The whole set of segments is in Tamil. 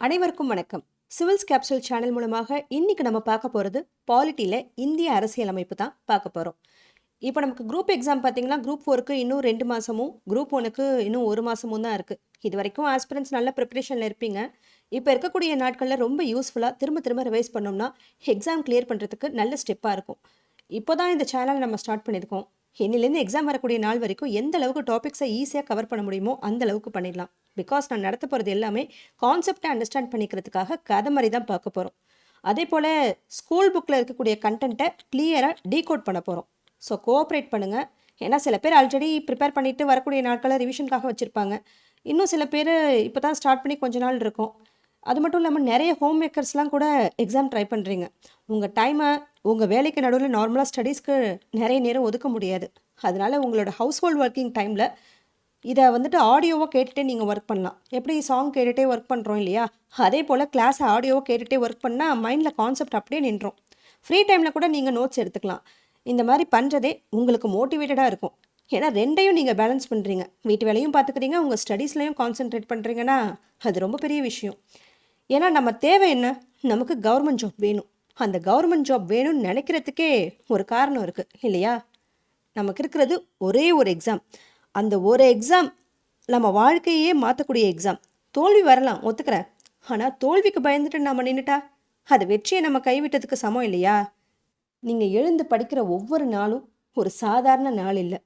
அனைவருக்கும் வணக்கம். சிவில்ஸ் கேப்சூல் சேனல் மூலமாக இன்னைக்கு நம்ம பார்க்க போகிறது பாலிட்டியில் இந்திய அரசியலமைப்பு தான் பார்க்க போகிறோம். இப்போ நமக்கு குரூப் எக்ஸாம் பார்த்தீங்கன்னா குரூப் 4க்கு இன்னும் 2 மாதமும் குரூப் 1க்கு இன்னும் 1 மாதமும் தான் இருக்குது. இது வரைக்கும் ஆஸ்பிரன்ஸ் நல்ல ப்ரிப்பரேஷனில் இருப்பீங்க. இப்போ இருக்கக்கூடிய நாட்களில் ரொம்ப யூஸ்ஃபுல்லாக திரும்ப திரும்ப ரிவைஸ் பண்ணோம்னா எக்ஸாம் கிளியர் பண்ணுறதுக்கு நல்ல ஸ்டெப்பாக இருக்கும். இப்போ தான் இந்த சேனல் நம்ம ஸ்டார்ட் பண்ணியிருக்கோம். இன்னிலேருந்து எக்ஸாம் வரக்கூடிய நாள் வரைக்கும் எந்த அளவுக்கு டாபிக்ஸை ஈஸியாக கவர் பண்ண முடியுமோ அந்த அளவுக்கு பண்ணிடலாம். பிகாஸ் நான் நடத்த போகிறது எல்லாமே கான்செப்டை அண்டர்ஸ்டாண்ட் பண்ணிக்கிறதுக்காக கதை மாதிரி தான் பார்க்க போகிறோம். அதே போல் ஸ்கூல் புக்கில் இருக்கக்கூடிய கண்டென்ட்டை கிளியராக டீகோட் பண்ண போகிறோம். ஸோ கோஆப்ரேட் பண்ணுங்கள். ஏன்னா சில பேர் ஆல்ரெடி ப்ரிப்பேர் பண்ணிவிட்டு வரக்கூடிய நாட்களை ரிவிஷனுக்காக வச்சுருப்பாங்க. இன்னும் சில பேர் இப்போ தான் ஸ்டார்ட் பண்ணி கொஞ்ச நாள் இருக்கும். அது மட்டும் இல்லாமல் நிறைய ஹோம் மேக்கர்ஸ்லாம் கூட எக்ஸாம் ட்ரை பண்ணுறீங்க. உங்கள் டைமை உங்கள் வேலைக்கு நடுவில் நார்மலாக ஸ்டடீஸ்க்கு நிறைய நேரம் ஒதுக்க முடியாது. அதனால் உங்களோட ஹவுஸ் ஹோல்ட் ஒர்க்கிங் டைமில் இதை வந்துட்டு ஆடியோவாக கேட்டுகிட்டே நீங்கள் ஒர்க் பண்ணலாம். எப்படி சாங் கேட்டுகிட்டே ஒர்க் பண்ணுறோம் இல்லையா, அதே போல் கிளாஸ் ஆடியோவாக கேட்டுகிட்டே ஒர்க் பண்ணால் மைண்டில் கான்செப்ட் அப்படியே நின்றோம். ஃப்ரீ டைமில் கூட நீங்கள் நோட்ஸ் எடுத்துக்கலாம். இந்த மாதிரி பண்ணுறதே உங்களுக்கு மோட்டிவேட்டடாக இருக்கும். ஏன்னா ரெண்டையும் நீங்கள் பேலன்ஸ் பண்ணுறீங்க. வீட்டு வேலையும் பார்த்துக்கிறீங்க, உங்கள் ஸ்டடீஸ்லையும் கான்சென்ட்ரேட் பண்ணுறீங்கன்னா அது ரொம்ப பெரிய விஷயம். ஏன்னா நம்ம தேவை என்ன, நமக்கு கவர்மெண்ட் ஜாப் வேணும். அந்த கவர்மெண்ட் ஜாப் வேணும்னு நினைக்கிறதுக்கே ஒரு காரணம் இருக்குது இல்லையா. நமக்கு இருக்கிறது ஒரே ஒரு எக்ஸாம். அந்த ஒரு எக்ஸாம் நம்ம வாழ்க்கையே மாற்றக்கூடிய எக்ஸாம். தோல்வி வரலாம், ஒத்துக்கிறேன். ஆனால் தோல்விக்கு பயந்துட்டு நம்ம நின்றுட்டா அது வெற்றியை நம்ம கைவிட்டதுக்கு சமம் இல்லையா. நீங்கள் எழுந்து படிக்கிற ஒவ்வொரு நாளும் ஒரு சாதாரண நாள் இல்லை.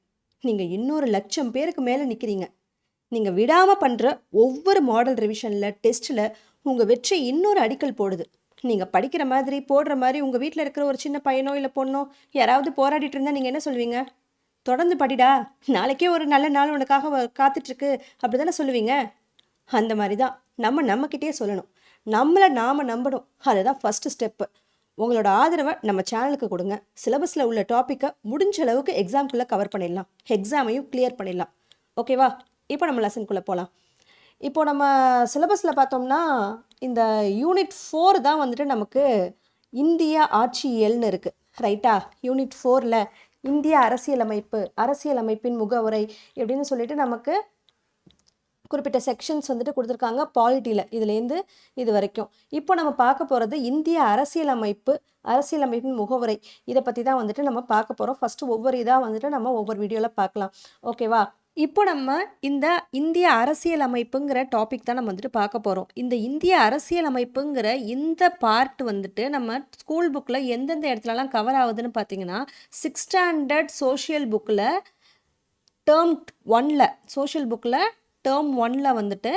நீங்கள் இன்னொரு 1,00,000 பேருக்கு மேலே நிற்கிறீங்க. நீங்கள் விடாமல் பண்ணுற ஒவ்வொரு மாடல் ரிவிஷனில் டெஸ்ட்டில் உங்கள் வெற்றி இன்னொரு அடிக்கல் போடுது. நீங்கள் படிக்கிற மாதிரி போடுற மாதிரி உங்கள் வீட்டில் இருக்கிற ஒரு சின்ன பையனோ இல்லை பொண்ணோ யாராவது போராடிட்டு இருந்தால் நீங்கள் என்ன சொல்வீங்க? தொடர்ந்து படிடா, நாளைக்கே ஒரு நல்ல நாள் உனக்காக காத்துட்ருக்கு, அப்படி தானே சொல்லுவீங்க. அந்த மாதிரி தான் நம்மக்கிட்டே சொல்லணும். நம்மளை நாம் நம்பணும். அதுதான் ஃபஸ்ட்டு ஸ்டெப்பு. உங்களோட ஆதரவை நம்ம சேனலுக்கு கொடுங்க. சிலபஸில் உள்ள டாப்பிக்கை முடிஞ்ச அளவுக்கு எக்ஸாம்குள்ளே கவர் பண்ணிடலாம். எக்ஸாமையும் கிளியர் பண்ணிடலாம். ஓகேவா? இப்போ நம்ம லெசனுக்குள்ளே போகலாம். இப்போது நம்ம சிலபஸில் பார்த்தோம்னா இந்த யூனிட் 4 தான் வந்துட்டு நமக்கு இந்திய ஆட்சியியல்னு இருக்குது, ரைட்டா? யூனிட் 4ல் இந்திய அரசியலமைப்பின் முகவுரை எப்படின்னு சொல்லிட்டு நமக்கு குறிப்பிட்ட செக்ஷன்ஸ் வந்துட்டு கொடுத்துருக்காங்க பாலிட்டியில், இதுலேருந்து இது வரைக்கும். இப்போ நம்ம பார்க்க போகிறது இந்திய அரசியலமைப்பின் முகவுரை. இதை பற்றி தான் வந்துட்டு நம்ம பார்க்க போகிறோம். ஃபஸ்ட்டு ஒவ்வொரு இதாக வந்துட்டு நம்ம ஒவ்வொரு வீடியோவில் பார்க்கலாம். ஓகேவா? இப்போ நம்ம இந்த இந்திய அரசியலமைப்புங்கிற டாபிக் தான் நம்ம வந்துட்டு பார்க்க போகிறோம். இந்த இந்திய அரசியலமைப்புங்கிற இந்த பார்ட் வந்துட்டு நம்ம ஸ்கூல் புக்கில் எந்தெந்த இடத்துலலாம் கவர் ஆகுதுன்னு பார்த்தீங்கன்னா 6th ஸ்டாண்டர்ட் சோஷியல் புக்கில் டேர்ம் 1ல் வந்துட்டு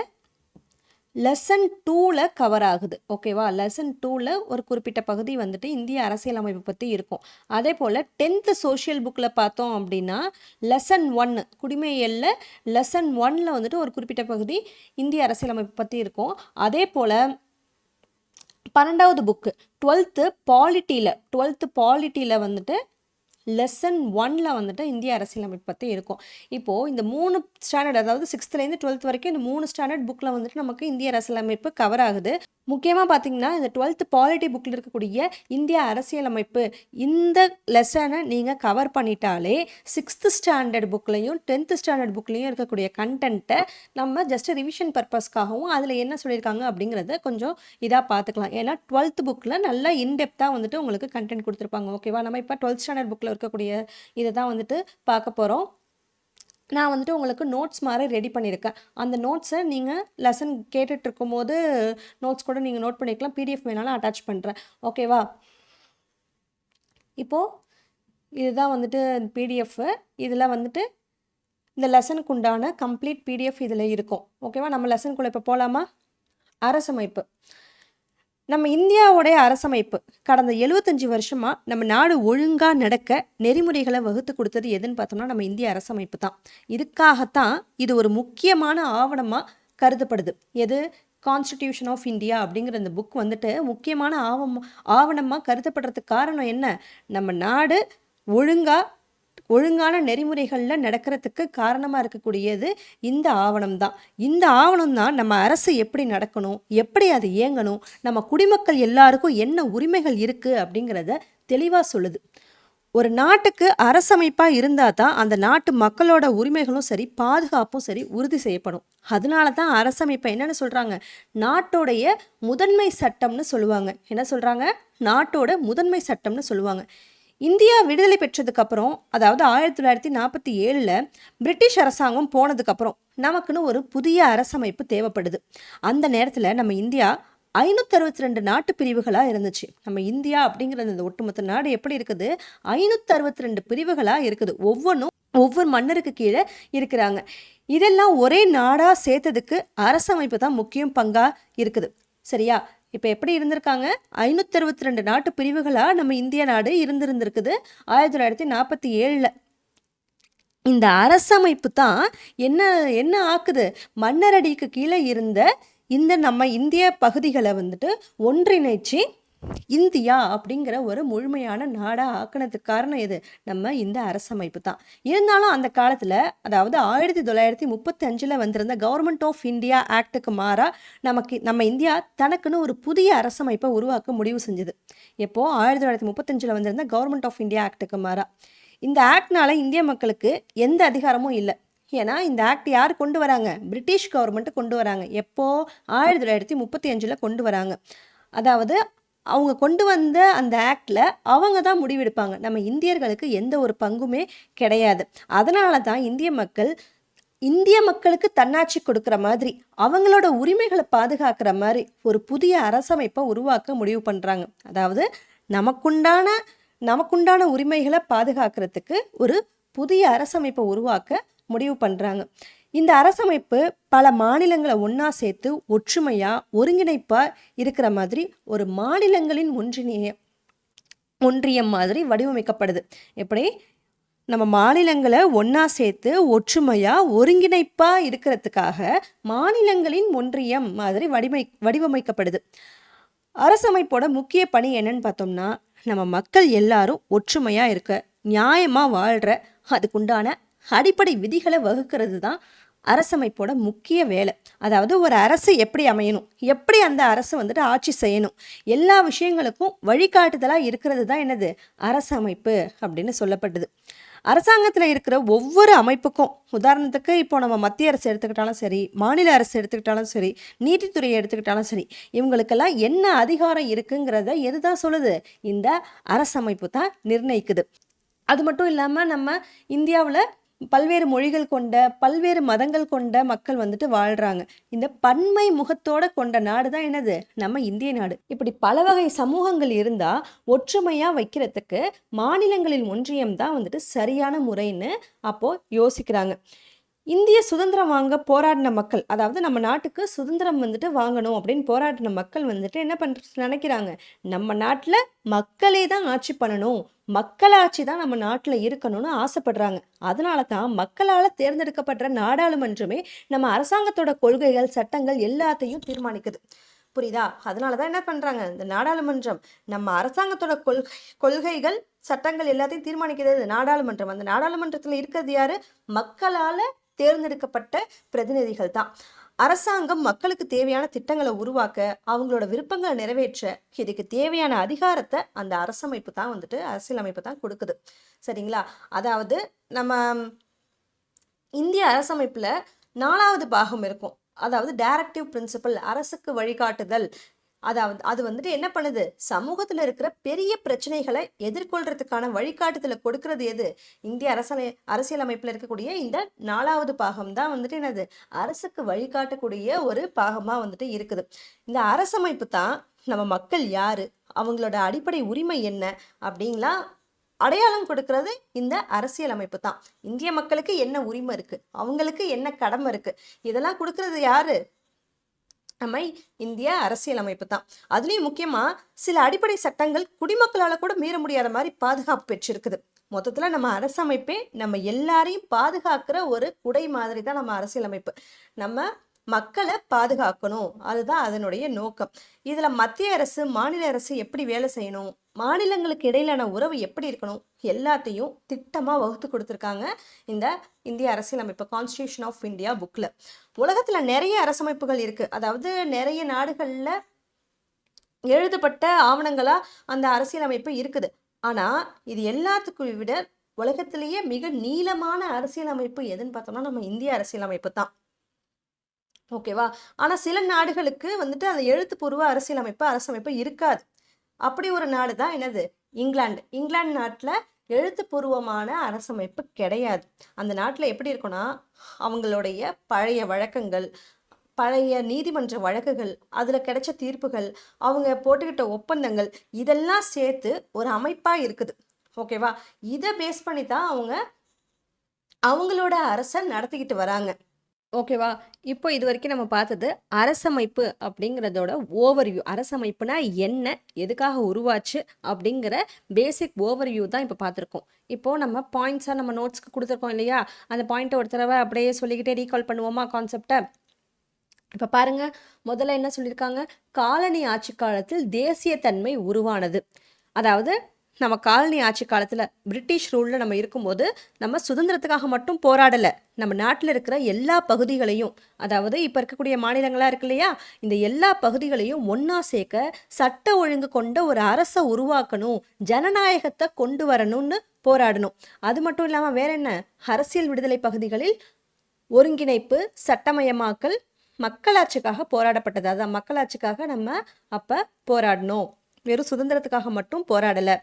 லெசன் 2ல் கவர் ஆகுது. ஓகேவா? லெசன் 2ல் ஒரு குறிப்பிட்ட பகுதி வந்துட்டு இந்திய அரசியலமைப்பு பற்றி இருக்கும். அதே போல் 10th சோஷியல் புக்கில் பார்த்தோம் அப்படின்னா லெசன் 1 குடிமையியலில் லெசன் 1ல் வந்துட்டு ஒரு குறிப்பிட்ட பகுதி இந்திய அரசியலமைப்பு பற்றி இருக்கும். அதே போல் 12வது புக்கு 12th பாலிட்டியில் வந்துட்டு லெசன் 1ல் வந்துட்டு இந்திய அரசியலமைப்பு பற்றி இருக்கும். இப்போது இந்த 3 ஸ்டாண்டர்ட், அதாவது 6thலேருந்து 12th வரைக்கும் இந்த 3 ஸ்டாண்டர்ட் புக்கில் வந்துட்டு நமக்கு இந்திய அரசியலமைப்பு கவர் ஆகுது. முக்கியமாக பார்த்திங்கன்னா இந்த 12th பாலிட்டி புக்கில் இருக்கக்கூடிய இந்திய அரசியலமைப்பு இந்த லெசனை நீங்கள் கவர் பண்ணிட்டாலே 6th ஸ்டாண்டர்ட் புக்லையும் 10th ஸ்டாண்டர்ட் புக்லேயும் இருக்கக்கூடிய கண்டென்ட்டை நம்ம ஜஸ்ட் ரிவிஷன் பர்பஸ்க்காகவும் அதில் என்ன சொல்லியிருக்காங்க அப்படிங்கிறத கொஞ்சம் இதாக பார்த்துக்கலாம். ஏன்னா 12th புக்கில் நல்லா இன்டெப்த்தாக வந்துட்டு உங்களுக்கு கண்டென்ட் கொடுத்துருப்பாங்க. ஓகேவா? நம்ம இப்போ 12th ஸ்டாண்டர்ட் புக்கில் இருக்கக்கூடிய இதை தான் வந்துட்டு பார்க்க போகிறோம். நான் வந்துட்டு உங்களுக்கு நோட்ஸ் மாதிரி ரெடி பண்ணியிருக்கேன். அந்த நோட்ஸை நீங்கள் லெசன் கேட்டுட்ருக்கும் போது நோட்ஸ் கூட நீங்கள் நோட் பண்ணிக்கலாம். பிடிஎஃப் வேணாலும் அட்டாச் பண்ணுறேன். ஓகேவா? இப்போது இதுதான் வந்துட்டு பிடிஎஃப். இதில் வந்துட்டு இந்த லெசனுக்கு உண்டான கம்ப்ளீட் பிடிஎஃப் இதில் இருக்கும். ஓகேவா? நம்ம லெசனுக்குள்ளே இப்போ போகலாமா? அரசமைப்பு. நம்ம இந்தியாவுடைய அரசமைப்பு கடந்த 75 வருஷமாக நம்ம நாடு ஒழுங்காக நடக்க நெறிமுறைகளை வகுத்து கொடுத்தது எதுன்னு பார்த்தோம்னா நம்ம இந்திய அரசமைப்பு தான். இதுக்காகத்தான் இது ஒரு முக்கியமான ஆவணமாக கருதப்படுது. எது? கான்ஸ்டிடியூஷன் ஆஃப் இந்தியா அப்படிங்கிற இந்த புக் வந்துட்டு முக்கியமான ஆவணமாக கருதப்படுறதுக்கு காரணம் என்ன? நம்ம நாடு ஒழுங்கான நெறிமுறைகளில் நடக்கிறதுக்கு காரணமாக இருக்கக்கூடியது இந்த ஆவணம் தான். இந்த ஆவணம் தான் நம்ம அரசு எப்படி நடக்கணும், எப்படி அது இயங்கணும், நம்ம குடிமக்கள் எல்லாருக்கும் என்ன உரிமைகள் இருக்குது அப்படிங்கிறத தெளிவாக சொல்லுது. ஒரு நாட்டுக்கு அரசமைப்பா இருந்தா தான் அந்த நாட்டு மக்களோட உரிமைகளும் சரி, பாதுகாப்பும் சரி உறுதி செய்யப்படும். அதனால தான் அரசமைப்ப என்னன்னு சொல்றாங்க? நாட்டோடைய முதன்மை சட்டம்னு சொல்லுவாங்க. என்ன சொல்றாங்க? நாட்டோட முதன்மை சட்டம்னு சொல்லுவாங்க. இந்தியா விடுதலை பெற்றதுக்கு அப்புறம், அதாவது 1947ல பிரிட்டிஷ் அரசாங்கம் போனதுக்கு அப்புறம் நமக்குன்னு ஒரு புதிய அரசமைப்பு தேவைப்படுது. அந்த நேரத்துல நம்ம இந்தியா 562 நாட்டு பிரிவுகளா இருந்துச்சு. நம்ம இந்தியா அப்படிங்கிறது இந்த ஒட்டுமொத்த நாடு எப்படி இருக்குது? 562 பிரிவுகளா இருக்குது. ஒவ்வொன்னும் ஒவ்வொரு மன்னருக்கு கீழே இருக்கிறாங்க. இதெல்லாம் ஒரே நாடா சேர்த்ததுக்கு அரசமைப்பு தான் முக்கியம் பங்கா இருக்குது. சரியா? இப்போ எப்படி இருந்திருக்காங்க? 562 நாட்டு பிரிவுகளா நம்ம இந்திய நாடு இருந்திருந்திருக்குது 1947ல. இந்த அரசமைப்பு தான் என்ன என்ன ஆக்குது? மன்னரடிக்கு கீழே இருந்த இந்த நம்ம இந்திய பகுதிகளை வந்துட்டு ஒன்றிணைச்சு இந்தியா அப்படிங்கிற ஒரு முழுமையான நாடாக ஆக்கினதுக்கு காரணம் எது? நம்ம இந்த அரசமைப்பு தான். இருந்தாலும் அந்த காலத்தில், அதாவது 1935ல் வந்திருந்த கவர்மெண்ட் ஆஃப் இந்தியா ஆக்டுக்கு மாறாக நம்ம இந்தியா தனக்குன்னு ஒரு புதிய அரசமைப்பை உருவாக்க முடிவு செஞ்சது. எப்போ? 1935ல் வந்திருந்த கவர்மெண்ட் ஆஃப் இந்தியா ஆக்டுக்கு மாறாக. இந்த ஆக்ட்னால இந்திய மக்களுக்கு எந்த அதிகாரமும் இல்லை. ஏன்னா இந்த ஆக்ட் யார் கொண்டு வராங்க? பிரிட்டிஷ் கவர்மெண்ட் கொண்டு வராங்க. எப்போ? 1935ல் கொண்டு வராங்க. அதாவது அவங்க கொண்டு வந்த அந்த ஆக்டில் அவங்க தான் முடிவெடுப்பாங்க. நம்ம இந்தியர்களுக்கு எந்த ஒரு பங்குமே கிடையாது. அதனால தான் இந்திய மக்களுக்கு தன்னாட்சி கொடுக்குற மாதிரி, அவங்களோட உரிமைகளை பாதுகாக்கிற மாதிரி ஒரு புதிய அரசமைப்பை உருவாக்க முடிவு பண்ணுறாங்க. அதாவது நமக்குண்டான உரிமைகளை பாதுகாக்கிறதுக்கு ஒரு புதிய அரசமைப்பை உருவாக்க முடிவு பண்ணுறாங்க. இந்த அரசமைப்பு பல மாநிலங்களை ஒன்றா சேர்த்து ஒற்றுமையாக ஒருங்கிணைப்பாக இருக்கிற மாதிரி ஒரு மாநிலங்களின் ஒன்றியம் மாதிரி வடிவமைக்கப்படுது. எப்படி? நம்ம மாநிலங்களை ஒன்றா சேர்த்து ஒற்றுமையாக ஒருங்கிணைப்பாக இருக்கிறதுக்காக மாநிலங்களின் ஒன்றியம் மாதிரி வடிவமைக்கப்படுது. அரசமைப்போட முக்கிய பணி என்னன்னு பார்த்தோம்னா, நம்ம மக்கள் எல்லாரும் ஒற்றுமையாக இருக்க, நியாயமாக வாழ்கிற, அதுக்குண்டான அடிப்படை விதிகளை வகுக்கிறது தான் அரசமைப்போட முக்கிய வேலை. அதாவது ஒரு அரசு எப்படி அமையணும், எப்படி அந்த அரசு வந்துட்டு ஆட்சி செய்யணும், எல்லா விஷயங்களுக்கும் வழிகாட்டுதலாக இருக்கிறது தான் என்னது? அரசமைப்பு அப்படின்னு சொல்லப்பட்டது. அரசாங்கத்தில் இருக்கிற ஒவ்வொரு அமைப்புக்கும், உதாரணத்துக்கு இப்போ நம்ம மத்திய அரசு எடுத்துக்கிட்டாலும் சரி, மாநில அரசு எடுத்துக்கிட்டாலும் சரி, நீதித்துறையை எடுத்துக்கிட்டாலும் சரி, இவங்களுக்கெல்லாம் என்ன அதிகாரம் இருக்குங்கிறத எதுதான் சொல்லுது? இந்த அரசமைப்பு தான் நிர்ணயிக்குது. அது மட்டும் இல்லாமல் நம்ம இந்தியாவில் பல்வேறு மொழிகள் கொண்ட, பல்வேறு மதங்கள் கொண்ட மக்கள் வந்துட்டு வாழ்கிறாங்க. இந்த பன்மை முகத்தோட கொண்ட நாடு தான் என்னது? நம்ம இந்திய நாடு. இப்படி பல வகை சமூகங்கள் இருந்தால் ஒற்றுமையாக வைக்கிறதுக்கு மாநிலங்களின் ஒன்றியம் தான் வந்துட்டு சரியான முறைன்னு அப்போது யோசிக்கிறாங்க. இந்திய சுதந்திரம் வாங்க போராடின மக்கள், அதாவது நம்ம நாட்டுக்கு சுதந்திரம் வந்துட்டு வாங்கணும் அப்படின்னு போராடின மக்கள் வந்துட்டு என்ன நினைக்கிறாங்க? நம்ம நாட்டில் மக்களே தான் ஆட்சி பண்ணணும், மக்களாட்சி தான் நம்ம நாட்டில் இருக்கணும்னு ஆசைப்படுறாங்க. அதனால தான் மக்களால் தேர்ந்தெடுக்கப்படுற நாடாளுமன்றமே நம்ம அரசாங்கத்தோட கொள்கைகள், சட்டங்கள் எல்லாத்தையும் தீர்மானிக்குது. புரியுதா? அதனால தான் என்ன பண்ணுறாங்க? இந்த நாடாளுமன்றம் நம்ம அரசாங்கத்தோட கொள்கைகள், சட்டங்கள் எல்லாத்தையும் தீர்மானிக்கிறது நாடாளுமன்றம். அந்த நாடாளுமன்றத்தில் இருக்கிறது யாரு? மக்களால் தேர்ந்தெடுக்கப்பட்ட பிரதிநிதிகள் தான். அரசாங்கம் மக்களுக்கு தேவையான திட்டங்களை உருவாக்க, அவங்களோட விருப்பங்களை நிறைவேற்ற, இதுக்கு தேவையான அதிகாரத்தை அந்த அரசியலமைப்பு தான் கொடுக்குது. சரிங்களா? அதாவது நம்ம இந்திய அரசமைப்புல 4வது பாகம் இருக்கும். அதாவது டைரக்டிவ் பிரின்சிபல், அரசுக்கு வழிகாட்டுதல். அதாவது அது வந்துட்டு என்ன பண்ணுது? சமூகத்தில் இருக்கிற பெரிய பிரச்சனைகளை எதிர்கொள்றதுக்கான வழிகாட்டுதலை கொடுக்கறது எது? இந்திய அரசியலமைப்பில் இருக்கக்கூடிய இந்த 4வது பாகம் தான் வந்துட்டு என்னது? அரசுக்கு வழிகாட்டக்கூடிய ஒரு பாகமாக வந்துட்டு இருக்குது. இந்த அரசமைப்பு தான் நம்ம மக்கள் யாரு, அவங்களோட அடிப்படை உரிமை என்ன அப்படின்லாம் அடையாளம் கொடுக்கறது இந்த அரசியலமைப்பு தான். இந்திய மக்களுக்கு என்ன உரிமை இருக்கு, அவங்களுக்கு என்ன கடமை இருக்கு, இதெல்லாம் கொடுக்கறது யாரு? நம்ம இந்திய அரசியலமைப்பு தான். அதுலேயும் முக்கியமாக சில அடிப்படை சட்டங்கள் குடிமக்களால் கூட மீற முடியாத மாதிரி பாதுகாப்பு பெற்றிருக்குது. மொத்தத்தில் நம்ம அரசமைப்பே நம்ம எல்லாரையும் பாதுகாக்கிற ஒரு குடை மாதிரி தான் நம்ம அரசியலமைப்பு. நம்ம மக்களை பாதுகாக்கணும், அதுதான் அதனுடைய நோக்கம். இதில் மத்திய அரசு, மாநில அரசு எப்படி வேலை செய்யணும், மாநிலங்களுக்கு இடையிலான உறவு எப்படி இருக்கணும், எல்லாத்தையும் திட்டமாக வகுத்து கொடுத்துருக்காங்க இந்த இந்திய அரசியலமைப்பு, கான்ஸ்டியூஷன் ஆஃப் இந்தியா புக்கில். உலகத்தில் நிறைய அரசமைப்புகள் இருக்குது. அதாவது நிறைய நாடுகளில் எழுதப்பட்ட ஆவணங்களாக அந்த அரசியலமைப்பு இருக்குது. ஆனால் இது எல்லாத்துக்கும் விட உலகத்திலேயே மிக நீளமான அரசியலமைப்பு எதுன்னு பார்த்தோம்னா நம்ம இந்திய அரசியலமைப்பு தான். ஓகேவா? ஆனால் சில நாடுகளுக்கு வந்துட்டு அந்த எழுத்துப்பூர்வ அரசமைப்பு இருக்காது. அப்படி ஒரு நாடு தான் என்னது? இங்கிலாந்து. இங்கிலாந்து நாட்டில் எழுத்துப்பூர்வமான அரசமைப்பு கிடையாது. அந்த நாட்டில் எப்படி இருக்குன்னா, அவங்களுடைய பழைய வழக்கங்கள், பழைய நீதிமன்ற வழக்குகள், அதில் கிடைச்ச தீர்ப்புகள், அவங்க போட்டுக்கிட்ட ஒப்பந்தங்கள், இதெல்லாம் சேர்த்து ஒரு அமைப்பாக இருக்குது. ஓகேவா? இதை பேஸ் பண்ணி தான் அவங்களோட அரசை நடத்திக்கிட்டு வராங்க. ஓகேவா? இப்போ இது வரைக்கும் நம்ம பார்த்தது அரசமைப்பு அப்படிங்கிறதோட ஓவர்வியூ. அரசமைப்புனா என்ன, எதுக்காக உருவாச்சு அப்படிங்கிற பேசிக் ஓவர்வியூ தான் இப்போ பார்த்துருக்கோம். இப்போது நம்ம பாயிண்ட்ஸாக நம்ம நோட்ஸ்க்கு கொடுத்துருக்கோம் இல்லையா? அந்த பாயிண்ட்டை ஒரு தடவை அப்படியே சொல்லிக்கிட்டே ரீகால் பண்ணுவோமா கான்செப்டை? இப்போ பாருங்க, முதல்ல என்ன சொல்லியிருக்காங்க? காலனி ஆட்சி காலத்தில் தேசியத்தன்மை உருவானது. அதாவது நம்ம காலனி ஆட்சி காலத்தில் பிரிட்டிஷ் ரூலில் நம்ம இருக்கும்போது நம்ம சுதந்திரத்துக்காக மட்டும் போராடலை. நம்ம நாட்டில் இருக்கிற எல்லா பகுதிகளையும், அதாவது இப்போ இருக்கக்கூடிய மாநிலங்களாக இருக்கு இல்லையா, இந்த எல்லா பகுதிகளையும் ஒன்றா சேர்க்க சட்ட ஒழுங்கு கொண்ட ஒரு அரசை உருவாக்கணும், ஜனநாயகத்தை கொண்டு வரணும்னு போராடணும். அது மட்டும் இல்லாமல் வேற என்ன? அரசியல் விடுதலை பகுதிகளில் ஒருங்கிணைப்பு, சட்டமயமாக்கல், மக்களாட்சிக்காக போராடப்பட்டது. அதான் மக்களாட்சிக்காக நம்ம அப்போ போராடணும், வெறும் சுதந்திரத்துக்காக மட்டும் போராடலை.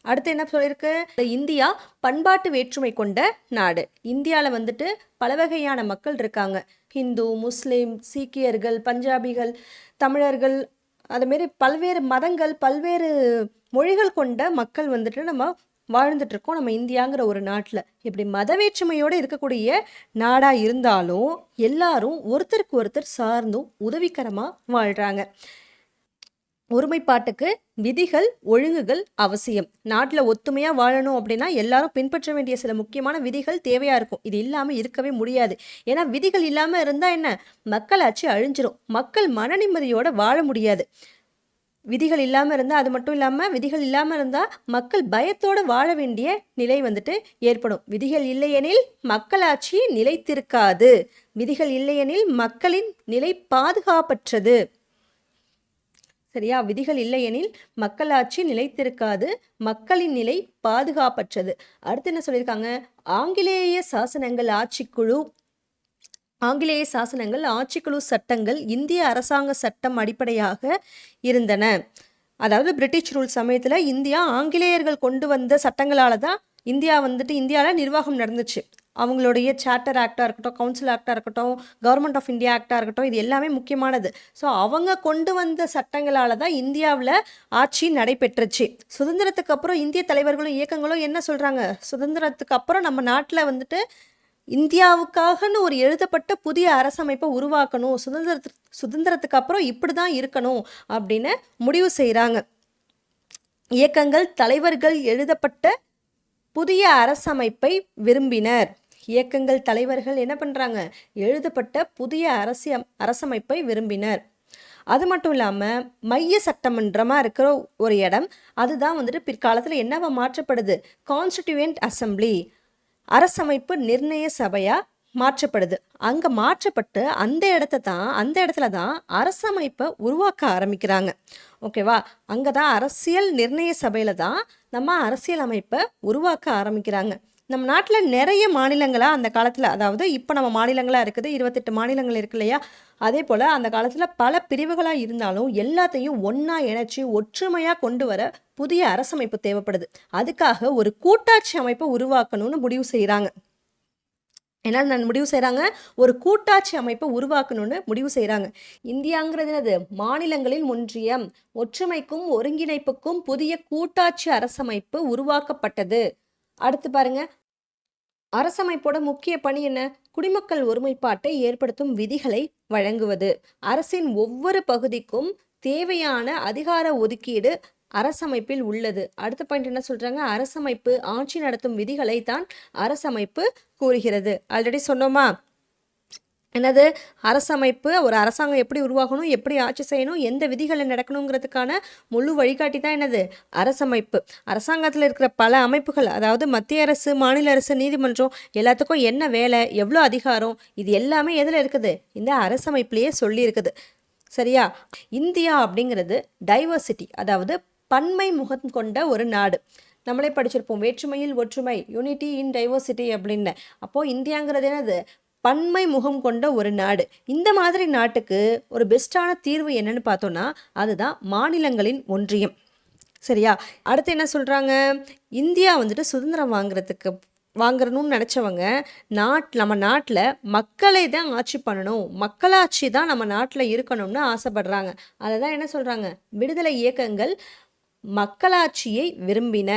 அடுத்து என்ன சொல்லியிருக்கு? இந்தியா பண்பாட்டு வேற்றுமை கொண்ட நாடு. இந்தியாவில் வந்துட்டு பல வகையான மக்கள் இருக்காங்க. ஹிந்து, முஸ்லீம், சீக்கியர்கள், பஞ்சாபிகள், தமிழர்கள், அதுமாரி பல்வேறு மதங்கள், பல்வேறு மொழிகள் கொண்ட மக்கள் வந்துட்டு நம்ம வாழ்ந்துட்டுருக்கோம் நம்ம இந்தியாங்கிற ஒரு நாட்டில். இப்படி மத வேற்றுமையோடு இருக்கக்கூடிய நாடாக இருந்தாலும் எல்லாரும் ஒருத்தருக்கு ஒருத்தர் சார்ந்தும் உதவிகரமாக வாழ்கிறாங்க. ஒருமைப்பாட்டுக்கு விதிகள், ஒழுங்குகள் அவசியம். நாட்டில் ஒத்துமையாக வாழணும் அப்படின்னா எல்லாரும் பின்பற்ற வேண்டிய சில முக்கியமான விதிகள் தேவையாக இருக்கும். இது இல்லாமல் இருக்கவே முடியாது. ஏன்னா விதிகள் இல்லாமல் இருந்தால் என்ன? மக்களாட்சி அழிஞ்சிரும். மக்கள் மன நிம்மதியோடு வாழ முடியாது. விதிகள் இல்லாமல் இருந்தால், அது மட்டும் இல்லாமல் விதிகள் இல்லாமல் இருந்தால் மக்கள் பயத்தோடு வாழ வேண்டிய நிலை வந்துட்டு ஏற்படும். விதிகள் இல்லையெனில் மக்களாட்சி நிலைத்திருக்காது. விதிகள் இல்லையெனில் மக்களின் நிலை பாதுகாப்பற்றது. சரியா? விதிகள் இல்லையெனில் மக்களாட்சி நிலைத்திருக்காது, மக்களின் நிலை பாதுகாப்பற்றது. அடுத்து என்ன சொல்லியிருக்காங்க? ஆங்கிலேய சாசனங்கள் ஆட்சிக்குழு சட்டங்கள் இந்திய அரசாங்க சட்டம் அடிப்படையாக இருந்தன. அதாவது பிரிட்டிஷ் ரூல் சமயத்தில் இந்தியா ஆங்கிலேயர்கள் கொண்டு வந்த சட்டங்களால் தான் இந்தியாவில் நிர்வாகம் நடந்துச்சு. அவங்களுடைய சார்ட்டர் ஆக்டாக இருக்கட்டும், கவுன்சில் ஆக்டாக இருக்கட்டும், கவர்மெண்ட் ஆஃப் இந்தியா ஆக்டாக இருக்கட்டும், இது எல்லாமே முக்கியமானது. ஸோ அவங்க கொண்டு வந்த சட்டங்களால் தான் இந்தியாவில் ஆட்சி நடைபெற்றுச்சு. சுதந்திரத்துக்கு அப்புறம் இந்திய தலைவர்களும் இயக்கங்களும் என்ன சொல்கிறாங்க? சுதந்திரத்துக்கு அப்புறம் நம்ம நாட்டில் வந்துட்டு இந்தியாவுக்காகன்னு ஒரு எழுதப்பட்ட புதிய அரசமைப்பை உருவாக்கணும், சுதந்திரத்துக்கு அப்புறம் இப்படி தான் இருக்கணும் அப்படின்னு முடிவு செய்கிறாங்க. இயக்கங்கள், தலைவர்கள் எழுதப்பட்ட புதிய அரசமைப்பை விரும்பினர். இயக்கங்கள், தலைவர்கள் என்ன பண்ணுறாங்க? எழுதப்பட்ட புதிய அரசமைப்பை விரும்பினர். அது மட்டும் இல்லாமல் மைய சட்டமன்றமாக இருக்கிற ஒரு இடம், அதுதான் வந்துட்டு பிற்காலத்தில் என்னவா மாற்றப்படுது? கான்ஸ்டிடியூயன்ட் அசம்பிளி, அரசமைப்பு நிர்ணய சபையாக மாற்றப்படுது. அங்கே மாற்றப்பட்டு அந்த இடத்துல தான் அரசமைப்பை உருவாக்க ஆரம்பிக்கிறாங்க. ஓகேவா? அங்கே தான் அரசியல் நிர்ணய சபையில் தான் நம்ம அரசியல் அமைப்பை உருவாக்க ஆரம்பிக்கிறாங்க. நம்ம நாட்டில் நிறைய மாநிலங்களாக அந்த காலத்தில், அதாவது இப்போ நம்ம மாநிலங்களாக இருக்குது, 28 மாநிலங்கள் இருக்கு இல்லையா? அதே போல் அந்த காலத்தில் பல பிரிவுகளாக இருந்தாலும் எல்லாத்தையும் ஒன்றா இணைச்சி ஒற்றுமையாக கொண்டு வர புதிய அரசமைப்பு தேவைப்படுது. அதுக்காக ஒரு கூட்டாட்சி அமைப்பை உருவாக்கணும்னு முடிவு செய்கிறாங்க. ஒரு கூட்டாட்சி அமைப்பை உருவாக்கணும்னு முடிவு செய்கிறாங்க. இந்தியாங்கிறது என்னது? மாநிலங்களின் ஒன்றியம். ஒற்றுமைக்கும் ஒருங்கிணைப்புக்கும் புதிய கூட்டாட்சி அரசமைப்பு உருவாக்கப்பட்டது. அடுத்து பாருங்க, அரசமைப்போட முக்கிய பணி என்ன? குடிமக்கள் ஒருமைப்பாட்டை ஏற்படுத்தும் விதிகளை வழங்குவது. அரசின் ஒவ்வொரு பகுதிக்கும் தேவையான அதிகார ஒதுக்கீடு அரசமைப்பில் உள்ளது. அடுத்த பாயிண்ட் என்ன சொல்றாங்க? அரசமைப்பு ஆட்சி நடத்தும் விதிகளை தான் அரசமைப்பு கூறுகிறது. ஆல்ரெடி சொன்னோமா? என்னது? அரசமைப்பு, ஒரு அரசாங்கம் எப்படி உருவாகணும், எப்படி ஆட்சி செய்யணும், எந்த விதிகளில் நடக்கணுங்கிறதுக்கான முழு வழிகாட்டி தான் என்னது? அரசமைப்பு. அரசாங்கத்தில் இருக்கிற பல அமைப்புகள், அதாவது மத்திய அரசு, மாநில அரசு, நீதிமன்றம், எல்லாத்துக்கும் என்ன வேலை, எவ்வளோ அதிகாரம், இது எல்லாமே எதில் இருக்குது? இந்த அரசமைப்புலேயே சொல்லி இருக்குது. சரியா? இந்தியா அப்படிங்கிறது டைவர்சிட்டி, அதாவது பன்மை முகம் கொண்ட ஒரு நாடு. நம்மளே படிச்சிருப்போம், வேற்றுமையில் ஒற்றுமை, யூனிட்டி இன் டைவர்சிட்டி அப்படின்னு. அப்போது இந்தியாங்கிறது என்னது, பன்மை முகம் கொண்ட ஒரு நாடு. இந்த மாதிரி நாட்டுக்கு ஒரு பெஸ்ட்டான தீர்வு என்னன்னு பார்த்தோன்னா, அதுதான் மாநிலங்களின் ஒன்றியம். சரியா? அடுத்து என்ன சொல்கிறாங்க, இந்தியா வந்துட்டு சுதந்திரம் வாங்குறணும்னு நினச்சவங்க நம்ம நாட்டில் மக்களை தான் ஆட்சி பண்ணணும், மக்களாட்சி தான் நம்ம நாட்டில் இருக்கணும்னு ஆசைப்படுறாங்க. அதை தான் என்ன சொல்கிறாங்க, விடுதலை இயக்கங்கள் மக்களாட்சியை விரும்பின.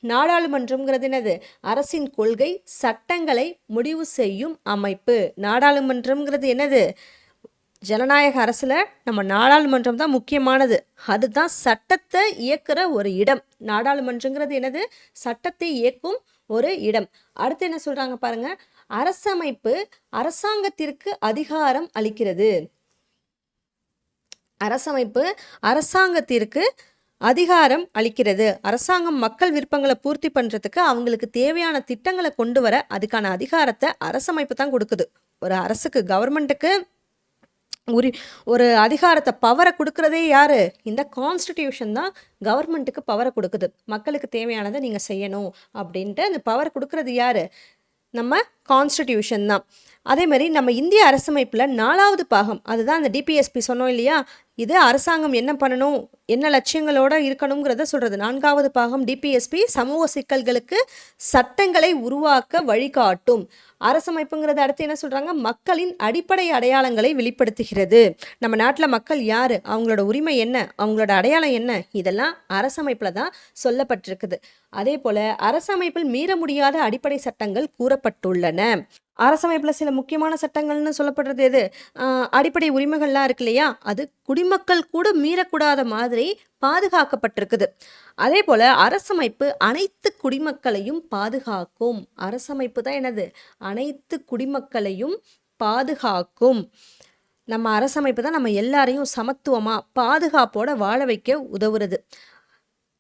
நாடாளுமன்றம்ங்கிறது என்னது, அரசின் கொள்கை சட்டங்களை முடிவு செய்யும் அமைப்பு. நாடாளுமன்றம்ங்கிறது என்னது, ஜனநாயக அரசில் நம்ம நாடாளுமன்றம் தான் முக்கியமானது. அதுதான் சட்டத்தை இயக்குற ஒரு இடம். நாடாளுமன்றங்கிறது என்னது, சட்டத்தை இயக்கும் ஒரு இடம். அடுத்து என்ன சொல்றாங்க பாருங்க, அரசமைப்பு அரசாங்கத்திற்கு அதிகாரம் அளிக்கிறது. அரசமைப்பு அரசாங்கத்திற்கு அதிகாரம் அளிக்கிறது. அரசாங்கம் மக்கள் விருப்பங்களை பூர்த்தி பண்ணுறதுக்கு அவங்களுக்கு தேவையான திட்டங்களை கொண்டு வர அதுக்கான அதிகாரத்தை அரசமைப்பு தான் கொடுக்குது. ஒரு அரசுக்கு, கவர்மெண்ட்டுக்கு ஒரு அதிகாரத்தை, பவரை கொடுக்குறதே யாரு, இந்த கான்ஸ்டிடியூஷன் தான் கவர்மெண்ட்டுக்கு பவரை கொடுக்குது. மக்களுக்கு தேவையானதை நீங்கள் செய்யணும் அப்படின்ட்டு அந்த பவர் கொடுக்குறது யாரு, நம்ம கான்ஸ்டிடியூஷன் தான். அதே மாதிரி நம்ம இந்திய அரசமைப்பில் 4வது பாகம், அதுதான் அந்த டிபிஎஸ்பி சொன்னோம் இல்லையா, இது அரசாங்கம் என்ன பண்ணணும், என்ன லட்சியங்களோட இருக்கணுங்கிறத சொல்கிறது. 4வது பாகம் டிபிஎஸ்பி சமூக சிக்கல்களுக்கு சட்டங்களை உருவாக்க வழிகாட்டும். அரசமைப்புங்கிறது அடுத்து என்ன சொல்கிறாங்க, மக்களின் அடிப்படை அடையாளங்களை வெளிப்படுத்துகிறது. நம்ம நாட்டில் மக்கள் யார், அவங்களோட உரிமை என்ன, அவங்களோட அடையாளம் என்ன, இதெல்லாம் அரசமைப்பில் தான் சொல்லப்பட்டிருக்குது. அதே போல் அரசமைப்பில் மீற முடியாத அடிப்படை சட்டங்கள் கூறப்பட்டுள்ளன. அரசமைப்பில் சில முக்கியமான சட்டங்கள்னு சொல்லப்படுறது எது, அடிப்படை உரிமைகள்லாம் இருக்கு இல்லையா, அது குடிமக்கள் கூட மீறக்கூடாத மாதிரி பாதுகாக்கப்பட்டிருக்குது. அதே போல் அரசமைப்பு அனைத்து குடிமக்களையும் பாதுகாக்கும். அரசமைப்பு தான் என்னது, அனைத்து குடிமக்களையும் பாதுகாக்கும். நம்ம அரசமைப்பு தான் நம்ம எல்லாரையும் சமத்துவமாக பாதுகாப்போட வாழ வைக்க உதவுறது.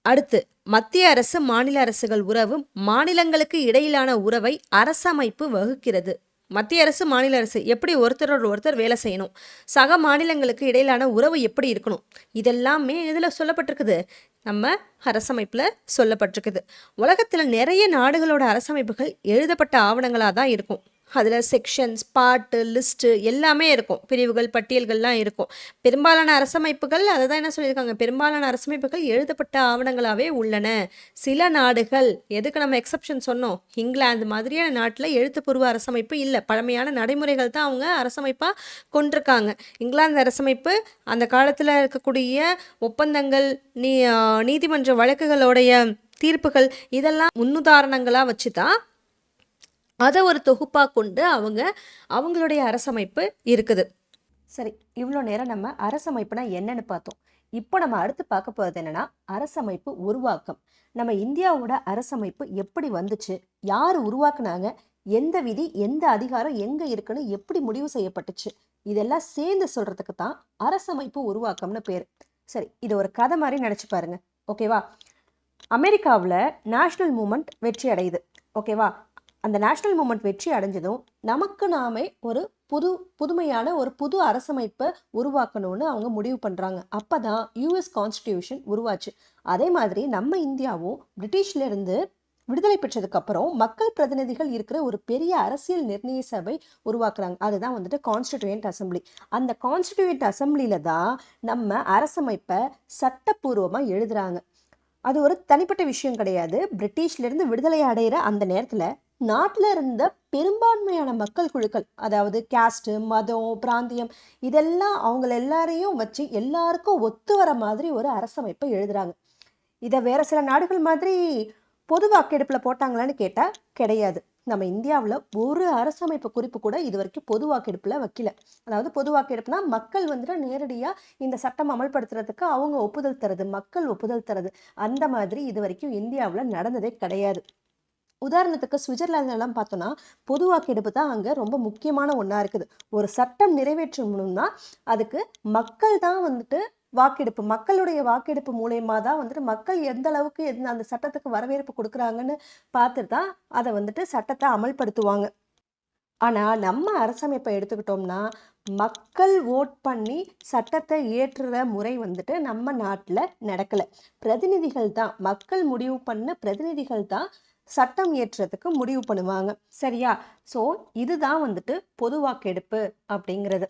அடுத்து மத்திய அரசு மாநில அரசுகள் உறவு, மாநிலங்களுக்கு இடையிலான உறவை அரசமைப்பு வகுக்கிறது. மத்திய அரசு மாநில அரசு எப்படி ஒருத்தரோட ஒருத்தர் வேலை செய்யணும், சக மாநிலங்களுக்கு இடையிலான உறவு எப்படி இருக்கணும், இதெல்லாமே இதில் சொல்லப்பட்டிருக்குது, நம்ம அரசமைப்பில் சொல்லப்பட்டிருக்குது. உலகத்தில் நிறைய நாடுகளோட அரசமைப்புகள் எழுதப்பட்ட ஆவணங்களாக தான் இருக்கும். அதில் செக்ஷன்ஸ், பார்ட்டு, லிஸ்ட்டு எல்லாமே இருக்கும், பிரிவுகள், பட்டியல்கள்லாம் இருக்கும். பெரும்பாலான அரசமைப்புகள் அதை தான் என்ன சொல்லியிருக்காங்க, பெரும்பாலான அரசமைப்புகள் எழுதப்பட்ட ஆவணங்களாகவே உள்ளன. சில நாடுகள், எதுக்கு நம்ம எக்ஸப்ஷன் சொன்னோம், இங்கிலாந்து மாதிரியான நாட்டில் எழுத்துப்பூர்வ அரசமைப்பு இல்லை, பழமையான நடைமுறைகள் தான் அவங்க அரசமைப்பாக கொண்டிருக்காங்க. இங்கிலாந்து அரசமைப்பு அந்த காலத்தில் இருக்கக்கூடிய ஒப்பந்தங்கள், நீதிமன்ற வழக்குகளுடைய தீர்ப்புகள், இதெல்லாம் முன்னுதாரணங்களாக வச்சு தான் அதை ஒரு தொகுப்பாக கொண்டு அவங்களுடைய அரசமைப்பு இருக்குது. சரி, இவ்வளோ நேரம் நம்ம அரசமைப்புனா என்னன்னு பார்த்தோம். இப்போ நம்ம அடுத்து பார்க்க போகிறது என்னன்னா, அரசமைப்பு உருவாக்கம். நம்ம இந்தியாவோட அரசமைப்பு எப்படி வந்துச்சு, யார் உருவாக்குனாங்க, எந்த விதி, எந்த அதிகாரம் எங்கே இருக்குன்னு எப்படி முடிவு செய்யப்பட்டுச்சு, இதெல்லாம் சேர்ந்து சொல்கிறதுக்கு தான் அரசமைப்பு உருவாக்கம்னு பேர். சரி, இது ஒரு கதை மாதிரி நினச்சி பாருங்க, ஓகேவா. அமெரிக்காவில் நேஷ்னல் மூமெண்ட் வெற்றி அடையுது, ஓகேவா. அந்த நேஷ்னல் மூமெண்ட் வெற்றி அடைஞ்சதும் நமக்கு நாமே ஒரு புதுமையான ஒரு புது அரசமைப்பை உருவாக்கணும்னு அவங்க முடிவு பண்ணுறாங்க. அப்போ தான் யூஎஸ் கான்ஸ்டிடியூஷன் உருவாச்சு. அதே மாதிரி நம்ம இந்தியாவும் பிரிட்டிஷ்லேருந்து விடுதலை பெற்றதுக்கப்புறம் மக்கள் பிரதிநிதிகள் இருக்கிற ஒரு பெரிய அரசியல் நிர்ணய சபை உருவாக்குறாங்க. அதுதான் வந்துட்டு கான்ஸ்டிடியூயன்ட் அசம்பிளி. அந்த கான்ஸ்டிடியூயன்ட் அசம்பிளியில் தான் நம்ம அரசமைப்பை சட்டப்பூர்வமாக எழுதுகிறாங்க. அது ஒரு தனிப்பட்ட விஷயம் கிடையாது. பிரிட்டிஷ்லேருந்து விடுதலை அடைகிற அந்த நேரத்தில் நாட்டில் இருந்த பெரும்பான்மையான மக்கள் குழுக்கள், அதாவது கேஸ்ட்டு, மதம், பிராந்தியம், இதெல்லாம் அவங்கள எல்லாரையும் வச்சு எல்லாருக்கும் ஒத்து வர மாதிரி ஒரு அரசமைப்பை எழுதுறாங்க. இதை வேற சில நாடுகள் மாதிரி பொது வாக்கெடுப்பில் போட்டாங்களான்னு கேட்டால் கிடையாது. நம்ம இந்தியாவில் ஒரு அரசமைப்பு குறிப்பு கூட இது வரைக்கும் பொது வாக்கெடுப்பில் வைக்கல. அதாவது பொது வாக்கெடுப்புனா மக்கள் வந்துட்டு நேரடியாக இந்த சட்டம் அமல்படுத்துறதுக்கு அவங்க ஒப்புதல் தருது, மக்கள் ஒப்புதல் தருது. அந்த மாதிரி இது வரைக்கும் இந்தியாவில் நடந்ததே கிடையாது. உதாரணத்துக்கு சுவிட்சர்லாந்துலாம் பார்த்தோன்னா பொது வாக்கெடுப்பு தான் அங்கே ரொம்ப முக்கியமான ஒன்றா இருக்குது. ஒரு சட்டம் நிறைவேற்றணும்னா அதுக்கு மக்கள் தான் வந்துட்டு வாக்கெடுப்பு, மக்களுடைய வாக்கெடுப்பு மூலயமா தான் வந்துட்டு மக்கள் எந்த அளவுக்கு அந்த சட்டத்துக்கு வரவேற்பு கொடுக்குறாங்கன்னு பார்த்துட்டு தான் அதை வந்துட்டு சட்டத்தை அமல்படுத்துவாங்க. ஆனால் நம்ம அரசமைப்பை எடுத்துக்கிட்டோம்னா மக்கள் ஓட் பண்ணி சட்டத்தை இயற்றுற முறை வந்துட்டு நம்ம நாட்டில் நடக்கலை. பிரதிநிதிகள் தான், மக்கள் முடிவு பண்ண பிரதிநிதிகள் தான் சட்டம் இயற்றுறதுக்கு முடிவு பண்ணுவாங்க. சரியா? ஸோ இதுதான் வந்துட்டு பொது வாக்கெடுப்பு அப்படிங்கிறது.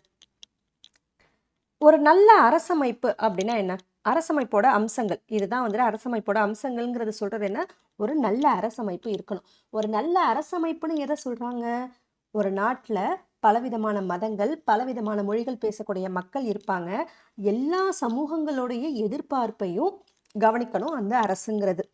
ஒரு நல்ல அரசமைப்பு அப்படின்னா என்ன? அரசமைப்போட அம்சங்கள் இதுதான் வந்துட்டு அரசமைப்போட அம்சங்கள்ங்கிறது சொல்றது என்ன? ஒரு நல்ல அரசமைப்பு இருக்கணும். ஒரு நல்ல அரசமைப்புன்னு எதை சொல்றாங்க? ஒரு நாட்டில் பலவிதமான மதங்கள், பலவிதமான மொழிகள் பேசக்கூடிய மக்கள் இருப்பாங்க. எல்லா சமூகங்களுடைய எதிர்பார்ப்பையும் கவனிக்கணும் அந்த அரசுங்கிறது.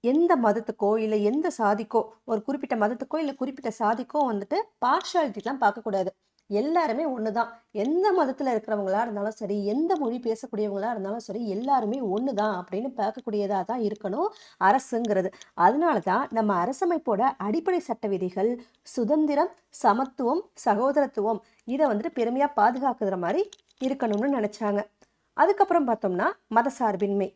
எந்த மதத்துக்கோ இல்லை எந்த சாதிக்கோ, ஒரு குறிப்பிட்ட மதத்துக்கோ இல்லை குறிப்பிட்ட சாதிக்கோ வந்துட்டு பார்ஷாலிட்டிலாம் பார்க்கக்கூடாது. எல்லாருமே ஒன்று தான். எந்த மதத்தில் இருக்கிறவங்களா இருந்தாலும் சரி, எந்த மொழி பேசக்கூடியவங்களா இருந்தாலும் சரி, எல்லாருமே ஒன்று தான் அப்படின்னு பார்க்கக்கூடியதாக தான் இருக்கணும் அரசுங்கிறது. அதனால தான் நம்ம அரசமைப்போட அடிப்படை சட்ட விதிகள் சுதந்திரம், சமத்துவம், சகோதரத்துவம் இதை வந்துட்டு பெருமையாக பாதுகாக்கிற மாதிரி இருக்கணும்னு நினச்சாங்க. அதுக்கப்புறம் பார்த்தோம்னா மதசார்பின்மை.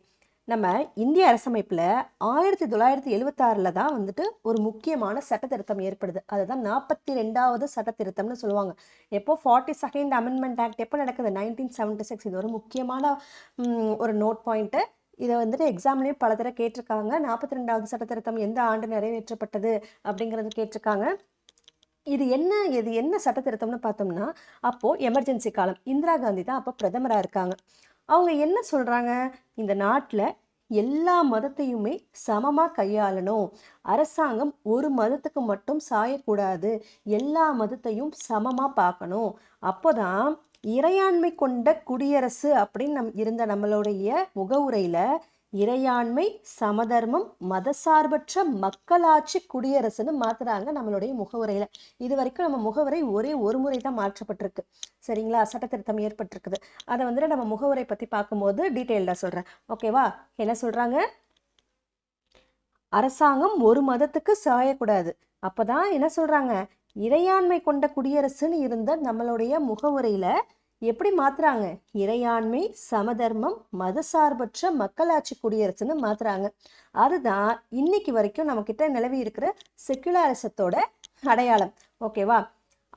நம்ம இந்திய அரசமைப்பில் 1976 தான் வந்துட்டு ஒரு முக்கியமான சட்ட திருத்தம் ஏற்படுது. அதுதான் 42வது சட்ட திருத்தம்னு சொல்லுவாங்க. எப்போ 42nd அமெண்ட்மெண்ட் ஆக்ட் எப்போ நடக்குது? 1976. இது ஒரு முக்கியமான ஒரு நோட் பாயிண்ட்டு. இதை வந்துட்டு எக்ஸாம்லேயே பல தடவை கேட்டிருக்காங்க. 42வது சட்ட திருத்தம் எந்த ஆண்டு நிறைவேற்றப்பட்டது அப்படிங்கிறது கேட்டிருக்காங்க. இது என்ன சட்ட திருத்தம்னு பார்த்தோம்னா, அப்போது எமர்ஜென்சி காலம். இந்திரா காந்தி தான் அப்போ பிரதமராக இருக்காங்க. அவங்க என்ன சொல்கிறாங்க? இந்த நாட்டில் எல்லா மதத்தையுமே சமமாக கையாளணும். அரசாங்கம் ஒரு மதத்துக்கு மட்டும் சாயக்கூடாது. எல்லா மதத்தையும் சமமாக பார்க்கணும். அப்போதான் இறையாண்மை கொண்ட குடியரசு அப்படின்னு இருந்த நம்மளுடைய முகவுரையில் இறையாண்மை, சமதர்மம், மதசார்பற்ற மக்களாட்சி குடியரசுன்னு மாத்துறாங்க நம்மளுடைய முகவுரையில். இது வரைக்கும் நம்ம முகவுரை ஒரே ஒரு முறை தான் மாற்றப்பட்டிருக்கு. சரிங்களா? சட்ட திருத்தம் ஏற்பட்டிருக்குது. அதை வந்துட்டு நம்ம முகவுரை பற்றி பார்க்கும்போது டீட்டெயில்டாக சொல்கிறேன். ஓகேவா? என்ன சொல்கிறாங்க? அரசாங்கம் ஒரு மதத்துக்கு சாயக்கூடாது. அப்போதான் என்ன சொல்கிறாங்க? இறையாண்மை கொண்ட குடியரசுன்னு இருந்த நம்மளுடைய முகவுரையில் எப்படி மாத்துறாங்க? இறையாண்மை, சமதர்மம், மதசார்பற்ற மக்களாட்சி குடியரசுன்னு மாத்துறாங்க. அதுதான் இன்னைக்கு வரைக்கும் நம்ம கிட்ட நிலவி இருக்கிற செக்குலரிசத்தோட அடையாளம். ஓகேவா?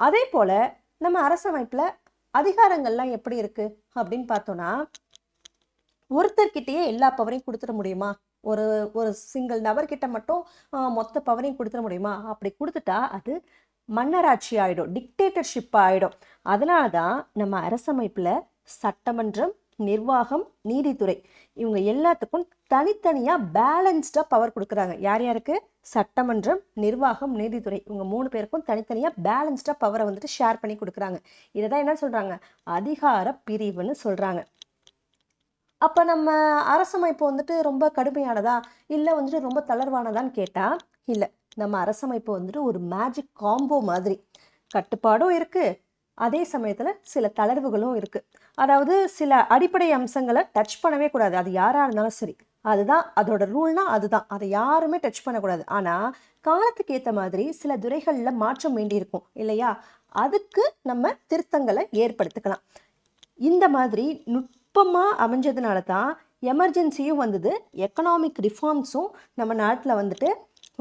அதே போல நம்ம அரசமைப்புல அதிகாரங்கள்லாம் எப்படி இருக்கு அப்படின்னு பார்த்தோம்னா, ஒருத்தர்கிட்டயே எல்லா பவரையும் கொடுத்துட முடியுமா? ஒரு ஒரு சிங்கிள் நபர்கிட்ட மட்டும் மொத்த பவரையும் கொடுத்துட முடியுமா? அப்படி கொடுத்துட்டா அது மன்னராட்சி ஆகிடும், டிக்டேட்டர்ஷிப் ஆகிடும். அதனால தான் நம்ம அரசமைப்பில் சட்டமன்றம், நிர்வாகம், நீதித்துறை இவங்க எல்லாத்துக்கும் தனித்தனியாக பேலன்ஸ்டாக பவர் கொடுக்குறாங்க. யார் யாருக்கு? சட்டமன்றம், நிர்வாகம், நீதித்துறை இவங்க 3 பேருக்கும் தனித்தனியாக பேலன்ஸ்டாக பவரை வந்துட்டு ஷேர் பண்ணி கொடுக்குறாங்க. இதை தான் என்ன சொல்கிறாங்க? அதிகார பிரிவுன்னு சொல்கிறாங்க. அப்போ நம்ம அரசமைப்பு வந்துட்டு ரொம்ப கடுமையானதா இல்லை வந்துட்டு ரொம்ப தளர்வானதான்னு கேட்டால் இல்லை. நம்ம அரசமைப்பு வந்துட்டு ஒரு மேஜிக் காம்போ மாதிரி. கட்டுப்பாடும் இருக்குது, அதே சமயத்தில் சில தளர்வுகளும் இருக்குது. அதாவது சில அடிப்படை அம்சங்களை டச் பண்ணவே கூடாது. அது யாராக இருந்தாலும் சரி, அதுதான் அதோட ரூல்னா அதுதான். அதை யாருமே டச் பண்ணக்கூடாது. ஆனால் காலத்துக்கு ஏற்ற மாதிரி சில துறைகளில் மாற்றம் வேண்டியிருக்கும் இல்லையா? அதுக்கு நம்ம திருத்தங்களை ஏற்படுத்திக்கலாம். இந்த மாதிரி நுட்பமாக அமைஞ்சதுனால தான் எமர்ஜென்சியும் வந்தது, எக்கனாமிக் ரிஃபார்ம்ஸும் நம்ம நாட்டில் வந்துட்டு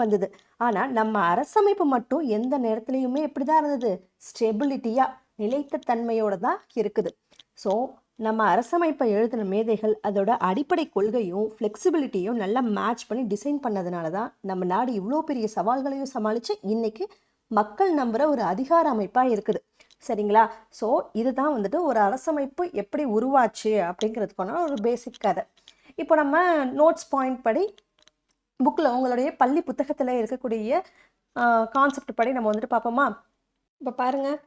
வந்தது. ஆனால் நம்ம அரசமைப்பு மட்டும் எந்த நேரத்துலையுமே எப்படி தான் இருந்தது? ஸ்டெபிலிட்டியாக, நிலைத்த தன்மையோடு தான் இருக்குது. ஸோ நம்ம அரசமைப்பை எழுதின மேதைகள் அதோட அடிப்படை கொள்கையும் ஃப்ளெக்சிபிலிட்டியும் நல்லா மேட்ச் பண்ணி டிசைன் பண்ணதுனால தான் நம்ம நாடு இவ்வளோ பெரிய சவால்களையும் சமாளித்து இன்னைக்கு மக்கள் நம்புகிற ஒரு அதிகார அமைப்பாக இருக்குது. சரிங்களா? ஸோ இதுதான் வந்துட்டு ஒரு அரசமைப்பு எப்படி உருவாச்சு அப்படிங்கிறதுக்கான ஒரு பேசிக் கதை. இப்போ நம்ம நோட்ஸ் பாயிண்ட் படி புக்கில் உங்களுடைய பள்ளி புத்தகத்தில் இருக்கக்கூடிய கான்செப்ட் படி நம்ம வந்துட்டு பார்ப்போமா? இப்போ பாருங்கள்,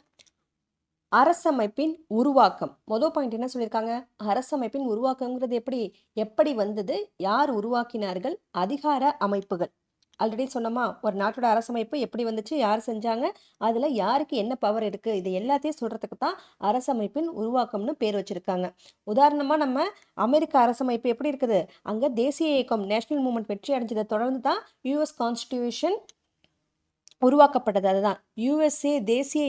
அரசமைப்பின் உருவாக்கம். மொதல் பாயிண்ட் என்ன சொல்லியிருக்காங்க? அரசமைப்பின் உருவாக்கங்கிறது எப்படி வந்தது, யார் உருவாக்கினார்கள், அதிகார அமைப்புகள். ஆல்ரெடி சொன்னோமா, ஒரு நாட்டோட அரசமைப்பு எப்படி வந்துச்சு, யார் செஞ்சாங்க, அதில் யாருக்கு என்ன பவர் இருக்குது, இது எல்லாத்தையும் சொல்கிறதுக்கு தான் அரசமைப்பின் உருவாக்கம்னு பேர் வச்சுருக்காங்க. உதாரணமாக நம்ம அமெரிக்க அரசமைப்பு எப்படி இருக்குது? அங்கே தேசிய இயக்கம், நேஷனல் மூவ்மெண்ட் வெற்றி அடைஞ்சதை தொடர்ந்து தான் யூஎஸ் கான்ஸ்டிடியூஷன் உருவாக்கப்பட்டது. அதுதான் யுஎஸ்ஏ தேசிய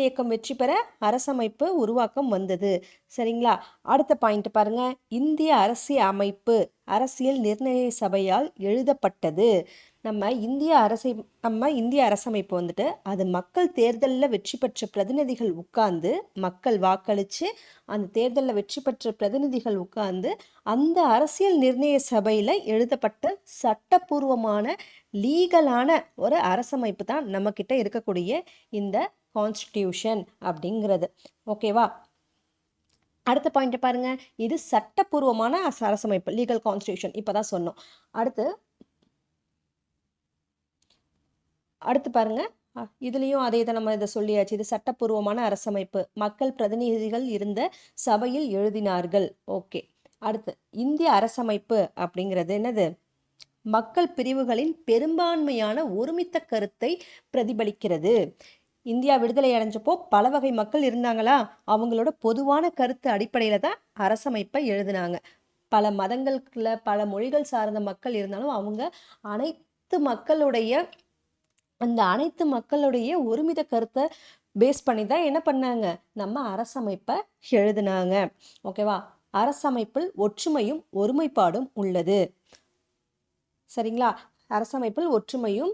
இயக்கம் வெற்றி பெற அரசமைப்பு உருவாக்கம் வந்தது. சரிங்களா? அடுத்த பாயிண்ட் பாருங்க, இந்திய அரசியல் அமைப்பு அரசியல் நிர்ணய சபையால் எழுதப்பட்டது. நம்ம இந்திய அரசமைப்பு வந்துட்டு அது மக்கள் தேர்தலில் வெற்றி பெற்ற பிரதிநிதிகள் உட்கார்ந்து மக்கள் வாக்களித்து அந்த தேர்தலில் வெற்றி பெற்ற பிரதிநிதிகள் உட்கார்ந்து அந்த அரசியல் நிர்ணய சபையில் எழுதப்பட்ட சட்டப்பூர்வமான லீகலான ஒரு அரசமைப்பு தான் நம்மக்கிட்ட இருக்கக்கூடிய இந்த கான்ஸ்டிடியூஷன் அப்படிங்கிறது. ஓகேவா? அடுத்த பாயிண்ட் பாருங்க, இது சட்டப்பூர்வமான அரசமைப்பு, லீகல் கான்ஸ்டிடியூஷன் இப்பதான் சொன்னோம். அடுத்து பாருங்க, இதுலயும் அதே தான் நம்ம இதை சொல்லியாச்சு. இது சட்டப்பூர்வமான அரசமைப்பு, மக்கள் பிரதிநிதிகள் இருந்த சபையில் எழுதினார்கள். ஓகே. அடுத்து இந்திய அரசமைப்பு அப்படிங்கிறது என்னது? மக்கள் பிரிவுகளின் பெரும்பான்மையான ஒருமித்த கருத்தை பிரதிபலிக்கிறது. இந்தியா விடுதலை அடைஞ்சப்போ பல வகை மக்கள் இருந்தாங்களா, அவங்களோட பொதுவான கருத்து அடிப்படையில தான் அரசமைப்பை எழுதினாங்க. பல மதங்களுக்குள்ள பல மொழிகள் சார்ந்த மக்கள் இருந்தாலும் அவங்க அனைத்து மக்களுடைய ஒருமித கருத்தை பேஸ் பண்ணி தான் என்ன பண்ணாங்க, நம்ம அரசமைப்பை எழுதினாங்க. ஓகேவா? அரசமைப்பில் ஒற்றுமையும் ஒருமைப்பாடும் உள்ளது. சரிங்களா? அரசமைப்பில் ஒற்றுமையும்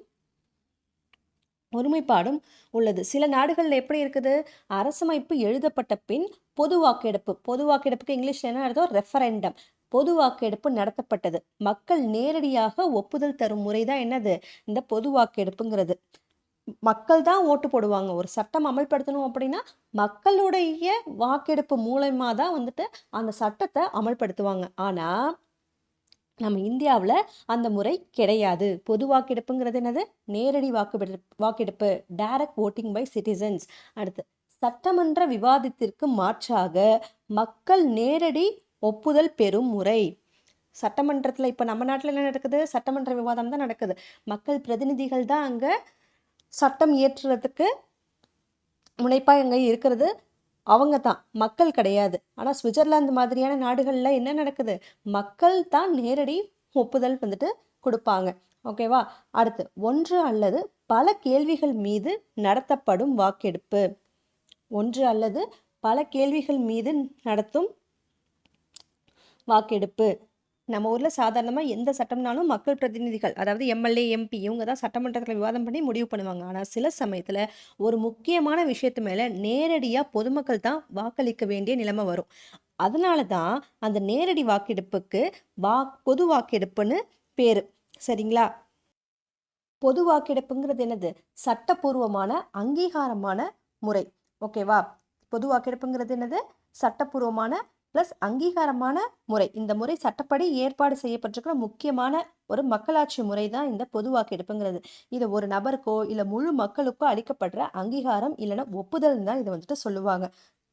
ஒருமைப்பாடும் உள்ளது. சில நாடுகளில் எப்படி இருக்குது, அரசமைப்பு எழுதப்பட்ட பின் பொது வாக்கெடுப்புக்கு இங்கிலீஷ்ல என்ன அர்த்தம்? ரெஃபரண்டம். பொது வாக்கெடுப்பு நடத்தப்பட்டது. மக்கள் நேரடியாக ஒப்புதல் தரும் முறை தான் என்னது? இந்த பொது வாக்கெடுப்புங்கிறது. மக்கள் தான் ஓட்டு போடுவாங்க. ஒரு சட்டம் அமல்படுத்தணும் அப்படின்னா மக்களுடைய வாக்கெடுப்பு மூலமா தான் வந்துட்டு அந்த சட்டத்தை அமல்படுத்துவாங்க. ஆனா நம்ம இந்தியாவில் அந்த முறை கிடையாது. பொது வாக்கெடுப்புங்கிறது என்னது? நேரடி வாக்கெடுப்பு, டைரக்ட் ஓட்டிங் பை சிட்டிசன்ஸ். அடுத்து சட்டமன்ற விவாதத்திற்கு மாற்றாக மக்கள் நேரடி ஒப்புதல் பெறும் முறை. சட்டமன்றத்தில் இப்போ நம்ம நாட்டில் என்ன நடக்குது? சட்டமன்ற விவாதம் தான் நடக்குது. மக்கள் பிரதிநிதிகள் தான் அங்கே சட்டம் இயற்றுறதுக்கு முனைப்பாக அங்கே இருக்கிறது அவங்க தான், மக்கள் கிடையாது. ஆனால் சுவிட்சர்லாந்து மாதிரியான நாடுகளில் என்ன நடக்குது? மக்கள் தான் நேரடி ஒப்புதல் வந்துட்டு கொடுப்பாங்க. ஓகேவா? அடுத்து ஒன்று அல்லது பல கேள்விகள் மீது நடத்தப்படும் வாக்கெடுப்பு. ஒன்று அல்லது பல கேள்விகள் மீது நடத்தும் வாக்கெடுப்பு. நம்ம ஊரில் சாதாரணமாக எந்த சட்டம்னாலும் மக்கள் பிரதிநிதிகள், அதாவது எம்எல்ஏ எம்பி, இவங்க தான் சட்டமன்றத்தில் விவாதம் பண்ணி முடிவு பண்ணுவாங்க. ஆனால் சில சமயத்தில் ஒரு முக்கியமான விஷயத்து மேலே நேரடியாக பொதுமக்கள் தான் வாக்களிக்க வேண்டிய நிலைமை வரும். அதனால தான் அந்த நேரடி வாக்கெடுப்புக்கு பொது வாக்கெடுப்புன்னு பேர். சரிங்களா? பொது வாக்கெடுப்புங்கிறது என்னது? சட்டப்பூர்வமான அங்கீகாரமான முறை. ஓகேவா? பொது வாக்கெடுப்புங்கிறது என்னது? சட்டப்பூர்வமான ப்ளஸ் அங்கீகாரமான முறை. இந்த முறை சட்டப்படி ஏற்பாடு செய்யப்பட்டிருக்கிற முக்கியமான ஒரு மக்களாட்சி முறை தான் இந்த பொது வாக்கெடுப்புங்கிறது. இதை ஒரு நபருக்கோ இல்லை முழு மக்களுக்கோ அளிக்கப்படுற அங்கீகாரம் இல்லைன்னா ஒப்புதல் தான் இதை வந்துட்டு சொல்லுவாங்க.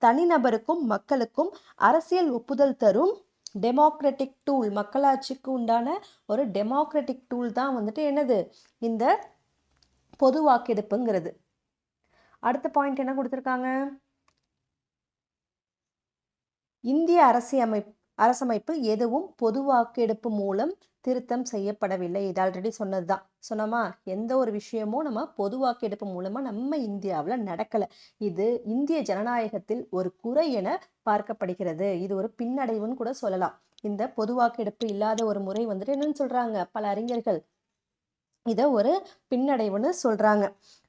தனிநபருக்கும் மக்களுக்கும் அரசியல் ஒப்புதல் தரும் டெமோக்ராட்டிக் டூல், மக்களாட்சிக்கு உண்டான ஒரு டெமோக்ராட்டிக் டூல் தான் வந்துட்டு என்னது? இந்த பொது வாக்கெடுப்புங்கிறது. அடுத்த பாயிண்ட் என்ன கொடுத்துருக்காங்க? இந்திய அரசமைப்பு எதுவும் பொது வாக்கெடுப்பு மூலம் திருத்தம் செய்யப்படவில்லை. இது ஆல்ரெடி சொன்னதுதான். சொன்னோமா, எந்த ஒரு விஷயமும் நம்ம பொது வாக்கெடுப்பு மூலமா நம்ம இந்தியாவில் நடக்கல. இது இந்திய ஜனநாயகத்தில் ஒரு குறை என பார்க்கப்படுகிறது. இது ஒரு பின்னடைவுன்னு கூட சொல்லலாம். இந்த பொது வாக்கெடுப்பு இல்லாத ஒரு முறை வந்துட்டு என்னன்னு சொல்றாங்க பல அறிஞர்கள்? இதை ஒரு பின்னடைவுன்னு சொல்றாங்க.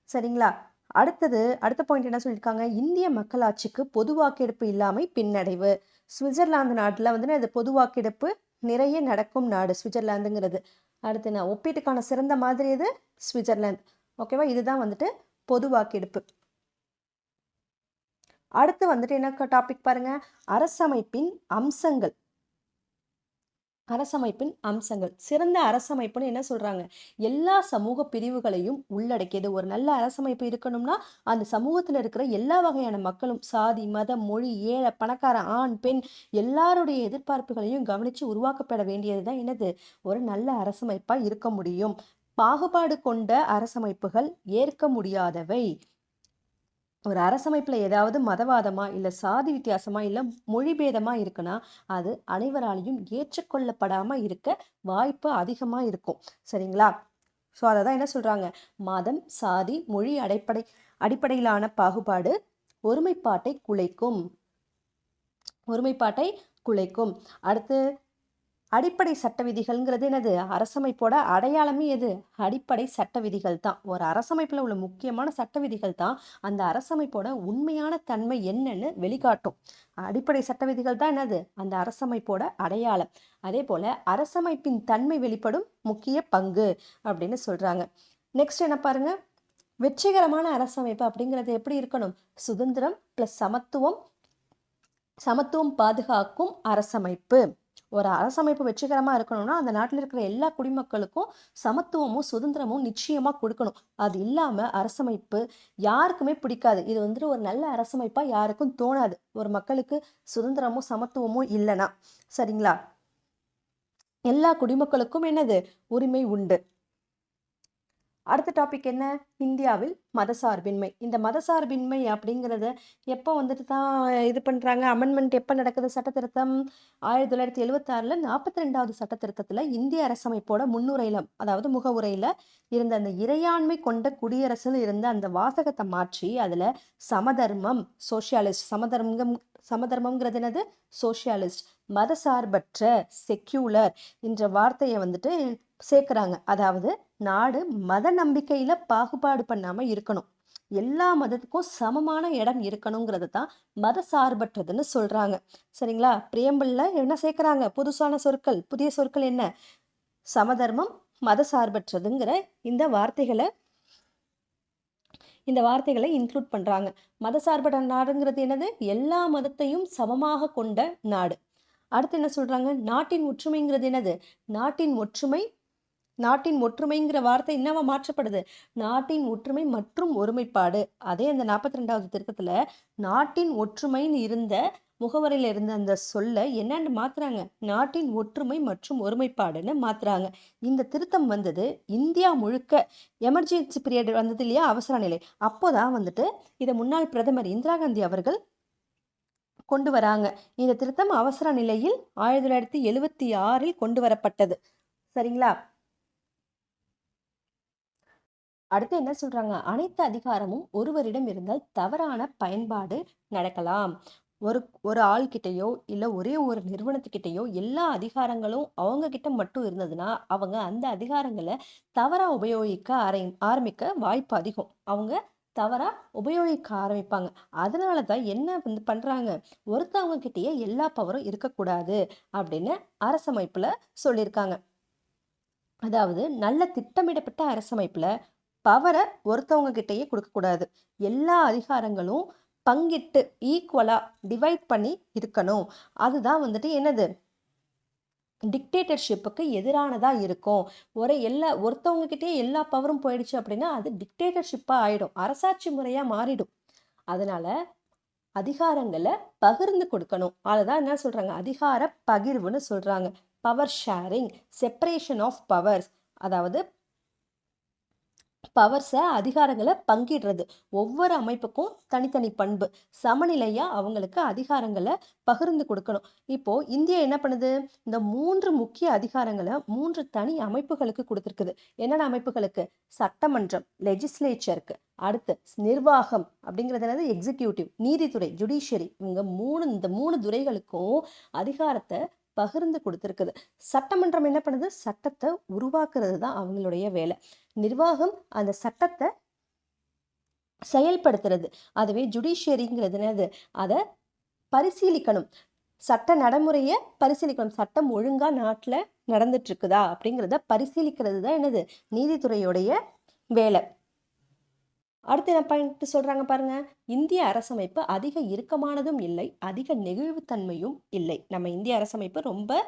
சரிங்களா? அடுத்த பாயிண்ட் என்ன சொல்லியிருக்காங்க? இந்திய மக்களாட்சிக்கு பொது வாக்கெடுப்பு இல்லாமை பின்னடைவு. சுவிட்சர்லாந்து நாட்டில் வந்து அது பொது வாக்கெடுப்பு நிறைய நடக்கும் நாடு சுவிட்சர்லாந்துங்கிறது. அடுத்து நான் ஒப்பீட்டுக்கான சிறந்த மாதிரி இது சுவிட்சர்லாந்து. ஓகேவா? இதுதான் வந்துட்டு பொது வாக்கெடுப்பு. அடுத்து வந்துட்டு என்ன டாபிக் பாருங்க, அரசமைப்பின் அம்சங்கள். சிறந்த அரசமைப்புன்னு என்ன சொல்றாங்க? எல்லா சமூக பிரிவுகளையும் உள்ளடக்கியது. ஒரு நல்ல அரசமைப்பு இருக்கணும்னா அந்த சமூகத்தில் இருக்கிற எல்லா வகையான மக்களும், சாதி மதம் மொழி ஏழை பணக்கார ஆண் பெண் எல்லாருடைய எதிர்பார்ப்புகளையும் கவனித்து உருவாக்கப்பட வேண்டியது தான் என்னது? ஒரு நல்ல அரசமைப்பா இருக்க முடியும். பாகுபாடு கொண்ட அரசமைப்புகள் ஏற்க முடியாதவை. ஒரு அரசமைப்பில் ஏதாவது மதவாதமா இல்லை சாதி வித்தியாசமா இல்லை மொழி பேதமா இருக்குன்னா அது அனைவராலையும் ஏற்றுக்கொள்ளப்படாமல் இருக்க வாய்ப்பு அதிகமாக இருக்கும். சரிங்களா? ஸோ அதை தான் என்ன சொல்கிறாங்க? மதம் சாதி மொழி அடிப்படையிலான பாகுபாடு ஒருமைப்பாட்டை குலைக்கும். அடுத்து அடிப்படை சட்ட விதிகள்ங்கிறது என்னது? அரசமைப்போட அடையாளமே எது? அடிப்படை சட்ட விதிகள் தான். ஒரு அரசமைப்புல உள்ள முக்கியமான சட்ட விதிகள் தான் அந்த அரசமைப்போட உண்மையான தன்மை என்னன்னு வெளிக்காட்டும். அடிப்படை சட்ட விதிகள் தான் என்னது? அந்த அரசமைப்போட அடையாளம். அதே போல அரசமைப்பின் தன்மை வெளிப்படும் முக்கிய பங்கு அப்படின்னு சொல்றாங்க. நெக்ஸ்ட் என்ன பாருங்க? வெற்றிகரமான அரசமைப்பு அப்படிங்கிறது எப்படி இருக்கணும்? சுதந்திரம் பிளஸ் சமத்துவம் பாதுகாக்கும் அரசமைப்பு. ஒரு அரசமைப்பு வெற்றிகரமா இருக்கணும்னா அந்த நாட்டில் இருக்கிற எல்லா குடிமக்களுக்கும் சமத்துவமும் சுதந்திரமும் நிச்சயமா கொடுக்கணும். அது இல்லாம அரசமைப்பு யாருக்குமே பிடிக்காது. இது வந்துட்டு ஒரு நல்ல அரசமைப்பா யாருக்கும் தோணாது. ஒரு மக்களுக்கு சுதந்திரமும் சமத்துவமும் இல்லைன்னா. சரிங்களா? எல்லா குடிமக்களுக்கும் என்னது? உரிமை உண்டு. அடுத்த டாபிக் என்ன? இந்தியாவில் மதசார்பின்மை. இந்த மதசார்பின்மை அப்படிங்கிறத எப்போ வந்துட்டு தான் இது பண்ணுறாங்க? அமெண்ட்மெண்ட் எப்போ நடக்குது? சட்ட திருத்தம் 1976ல் 42வது சட்ட திருத்தத்தில் இந்திய அரசமைப்போட முன்னுரையில், அதாவது முகவுரையில் இருந்த அந்த இறையாண்மை கொண்ட குடியரசுன்னு இருந்த அந்த வாசகத்தை மாற்றி அதில் சமதர்மம், சோஷியாலிஸ்ட், சமதர்மம்ங்கிறது என்னது? சோஷியாலிஸ்ட், மதசார்பற்ற, செக்யூலர் என்ற வார்த்தையை வந்துட்டு சேர்க்குறாங்க. அதாவது நாடு மத நம்பிக்கையில பாகுபாடு பண்ணாம இருக்கணும், எல்லா மதத்துக்கும் சமமான இடம் இருக்கணுங்கிறது தான் மத சார்பற்றதுன்னு சொல்றாங்க. சரிங்களா? பிரியம்பிள்ல என்ன சேர்க்கிறாங்க? புதிய சொற்கள் என்ன? சமதர்மம், மத சார்பற்றதுங்கிற இந்த வார்த்தைகளை இன்க்ளூட் பண்றாங்க. மதசார்பற்ற நாடுங்கிறது என்னது? எல்லா மதத்தையும் சமமாக கொண்ட நாடு. அடுத்து என்ன சொல்றாங்க? நாட்டின் ஒற்றுமைங்கிறது என்னது? நாட்டின் ஒற்றுமைங்கிற வார்த்தை என்னவா மாற்றப்படுது? நாட்டின் ஒற்றுமை மற்றும் ஒருமைப்பாடு. அதே அந்த 42வது திருத்தத்துல நாட்டின் ஒற்றுமைன்னு இருந்த முகவரியில் இருந்த அந்த சொல்ல என்னன்னு மாத்துறாங்க? நாட்டின் ஒற்றுமை மற்றும் ஒருமைப்பாடுன்னு மாத்துறாங்க. இந்த திருத்தம் வந்தது இந்தியா முழுக்க எமர்ஜென்சி பீரியட் வந்தது இல்லையா? அவசர நிலை. அப்போதான் வந்துட்டு இதை முன்னாள் பிரதமர் இந்திரா காந்தி அவர்கள் கொண்டு வராங்க. இந்த திருத்தம் அவசர நிலையில் 1976ல் கொண்டு வரப்பட்டது. சரிங்களா? அடுத்து என்ன சொல்றாங்க? அனைத்து அதிகாரமும் ஒருவரிடம் இருந்தால் தவறான பயன்பாடு நடக்கலாம். ஒரு ஆள்கிட்டயோ இல்ல ஒரே ஒரு நிறுவனத்துக்கிட்டயோ எல்லா அதிகாரங்களும் அவங்க கிட்ட மட்டும் இருந்ததுன்னா அவங்க அந்த அதிகாரங்களை தவறா உபயோகிக்க ஆரம்பிக்க வாய்ப்பு அதிகம். அவங்க தவறா உபயோகிக்க ஆரம்பிப்பாங்க. அதனாலதான் என்ன வந்து பண்றாங்க? ஒருத்தவங்க கிட்டயே எல்லா பவரும் இருக்கக்கூடாது அப்படின்னு அரசமைப்புல சொல்லியிருக்காங்க. அதாவது நல்ல திட்டமிடப்பட்ட அரசமைப்புல பவரை ஒருத்தவங்க கிட்டயே கொடுக்கக்கூடாது. எல்லா அதிகாரங்களும் பங்கிட்டு ஈக்குவலா டிவைட் பண்ணி இருக்கணும். அதுதான் வந்துட்டு என்னது? டிக்டேட்டர்ஷிப்புக்கு எதிரானதா இருக்கும். ஒருத்தவங்க கிட்டே எல்லா பவரும் போயிடுச்சு அப்படின்னா அது டிக்டேட்டர்ஷிப்பா ஆயிடும், அரசாட்சி முறையா மாறிடும். அதனால அதிகாரங்களை பகிர்ந்து கொடுக்கணும். அதுதான் என்ன சொல்றாங்க? அதிகார பகிர்வுன்னு சொல்றாங்க. Power sharing, separation of powers. அதாவது பவர்ஸை, அதிகாரங்களை பங்கிடுறது. ஒவ்வொரு அமைப்புக்கும் தனித்தனி பண்பு. சமநிலையா அவங்களுக்கு அதிகாரங்களை பகிர்ந்து கொடுக்கணும். இப்போ இந்தியா என்ன பண்ணுது? இந்த 3 முக்கிய அதிகாரங்களை 3 தனி அமைப்புகளுக்கு கொடுத்துருக்குது. என்னென்ன அமைப்புகளுக்கு? சட்டமன்றம், லெஜிஸ்லேச்சருக்கு. அடுத்து நிர்வாகம் அப்படிங்கிறது என்னது? எக்ஸிக்யூட்டிவ், நீதித்துறை, ஜுடிஷியரி. இந்த 3 துறைகளுக்கும் அதிகாரத்தை பகிர்ந்து கொடுத்துருக்குது. சட்டமன்றம் என்ன பண்ணுது? சட்டத்தை உருவாக்குறது தான் அவங்களுடைய வேலை. நிர்வாகம் அந்த சட்டத்தை செயல்படுத்துறது. அதுவே ஜுடிஷியரிங்கிறது என்னது? அதை பரிசீலிக்கணும், சட்ட நடைமுறையை பரிசீலிக்கணும். சட்டம் ஒழுங்கா நாட்டில் நடந்துட்டு இருக்குதா அப்படிங்கிறத பரிசீலிக்கிறது தான் என்னது? நீதித்துறையுடைய வேலை. அடுத்து என்ன பாயிண்ட் சொல்றாங்க பாருங்க? இந்திய அரசமைப்பு அதிக இறுக்கமானதும் இல்லை, அதிக நெகிழ்வுத்தன்மையும் இல்லை. நம்ம இந்திய அரசமைப்பு ரொம்ப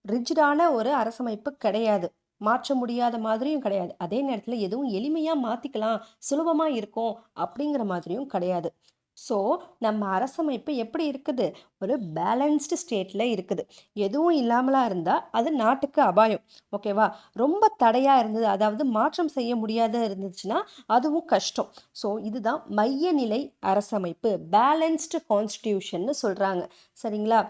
ரிஜிடான ஒரு அரசமைப்பு கிடையாது, மாற்ற முடியாத மாதிரியும் கிடையாது. அதே நேரத்தில் எதுவும் எளிமையா மாத்திக்கலாம், சுலபமா இருக்கும் அப்படிங்கிற மாதிரியும் கிடையாது. ஸோ நம்ம அரசமைப்பு எப்படி இருக்குது? ஒரு பேலன்ஸ்டு ஸ்டேட்டில் இருக்குது. எதுவும் இல்லாமலாம் இருந்தால் அது நாட்டுக்கு அபாயம். ஓகேவா? ரொம்ப தடையாக இருந்தது, அதாவது மாற்றம் செய்ய முடியாத இருந்துச்சுன்னா அதுவும் கஷ்டம். ஸோ இதுதான் மைய நிலை அரசமைப்பு, பேலன்ஸ்டு கான்ஸ்டியூஷன்னு சொல்கிறாங்க. சரிங்களா?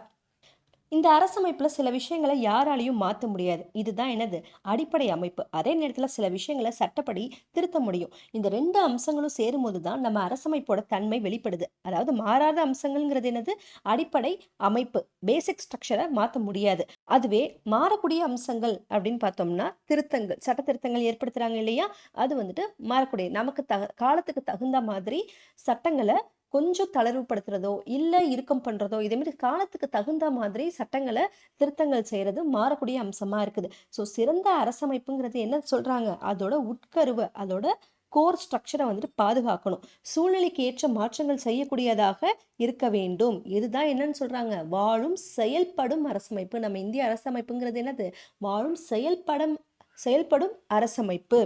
இந்த அரசமைப்புல சில விஷயங்கள யாராலயும் மாத்த முடியாது. இதுதான் என்னது? அடிப்படை அமைப்பு. அதே நேரத்துல சில விஷயங்கள சட்டப்படி திருத்த முடியும். இந்த 2 அம்சங்களும் சேரும்போது தான் நம்ம அரசமைப்போட தன்மை வெளிப்படுது. அதாவது மாறாத அம்சங்கள்ங்கிறது என்னது? அடிப்படை அமைப்பு. பேசிக் ஸ்ட்ரக்சர மாத்த முடியாது. அதுவே மாறக்கூடிய அம்சங்கள் அப்படின்னு பார்த்தோம்னா, திருத்தங்கள், சட்ட திருத்தங்கள் ஏற்படுத்துறாங்க இல்லையா? அது வந்துட்டு மாறக்கூடிய நமக்கு காலத்துக்கு தகுந்த மாதிரி சட்டங்கள கொஞ்சம் தளர்வுபடுத்துறதோ, இல்ல இறுக்கம் பண்றதோ, இதே மாரி காலத்துக்கு தகுந்த மாதிரி சட்டங்கள திருத்தங்கள் செய்றது மாறக்கூடிய அம்சமா இருக்குது. சிறந்த அரசமைப்புங்கிறது என்ன சொல்றாங்க? அதோட உட்கருவ, அதோட கோர் ஸ்ட்ரக்சர வந்துட்டு பாதுகாக்கணும். சூழ்நிலைக்கு ஏற்ற மாற்றங்கள் செய்யக்கூடியதாக இருக்க வேண்டும். இதுதான் என்னன்னு சொல்றாங்க? வாழும், செயல்படும் அரசமைப்பு. நம்ம இந்திய அரசமைப்புங்கிறது என்னது? வாழும், செயல்படும் அரசமைப்பு.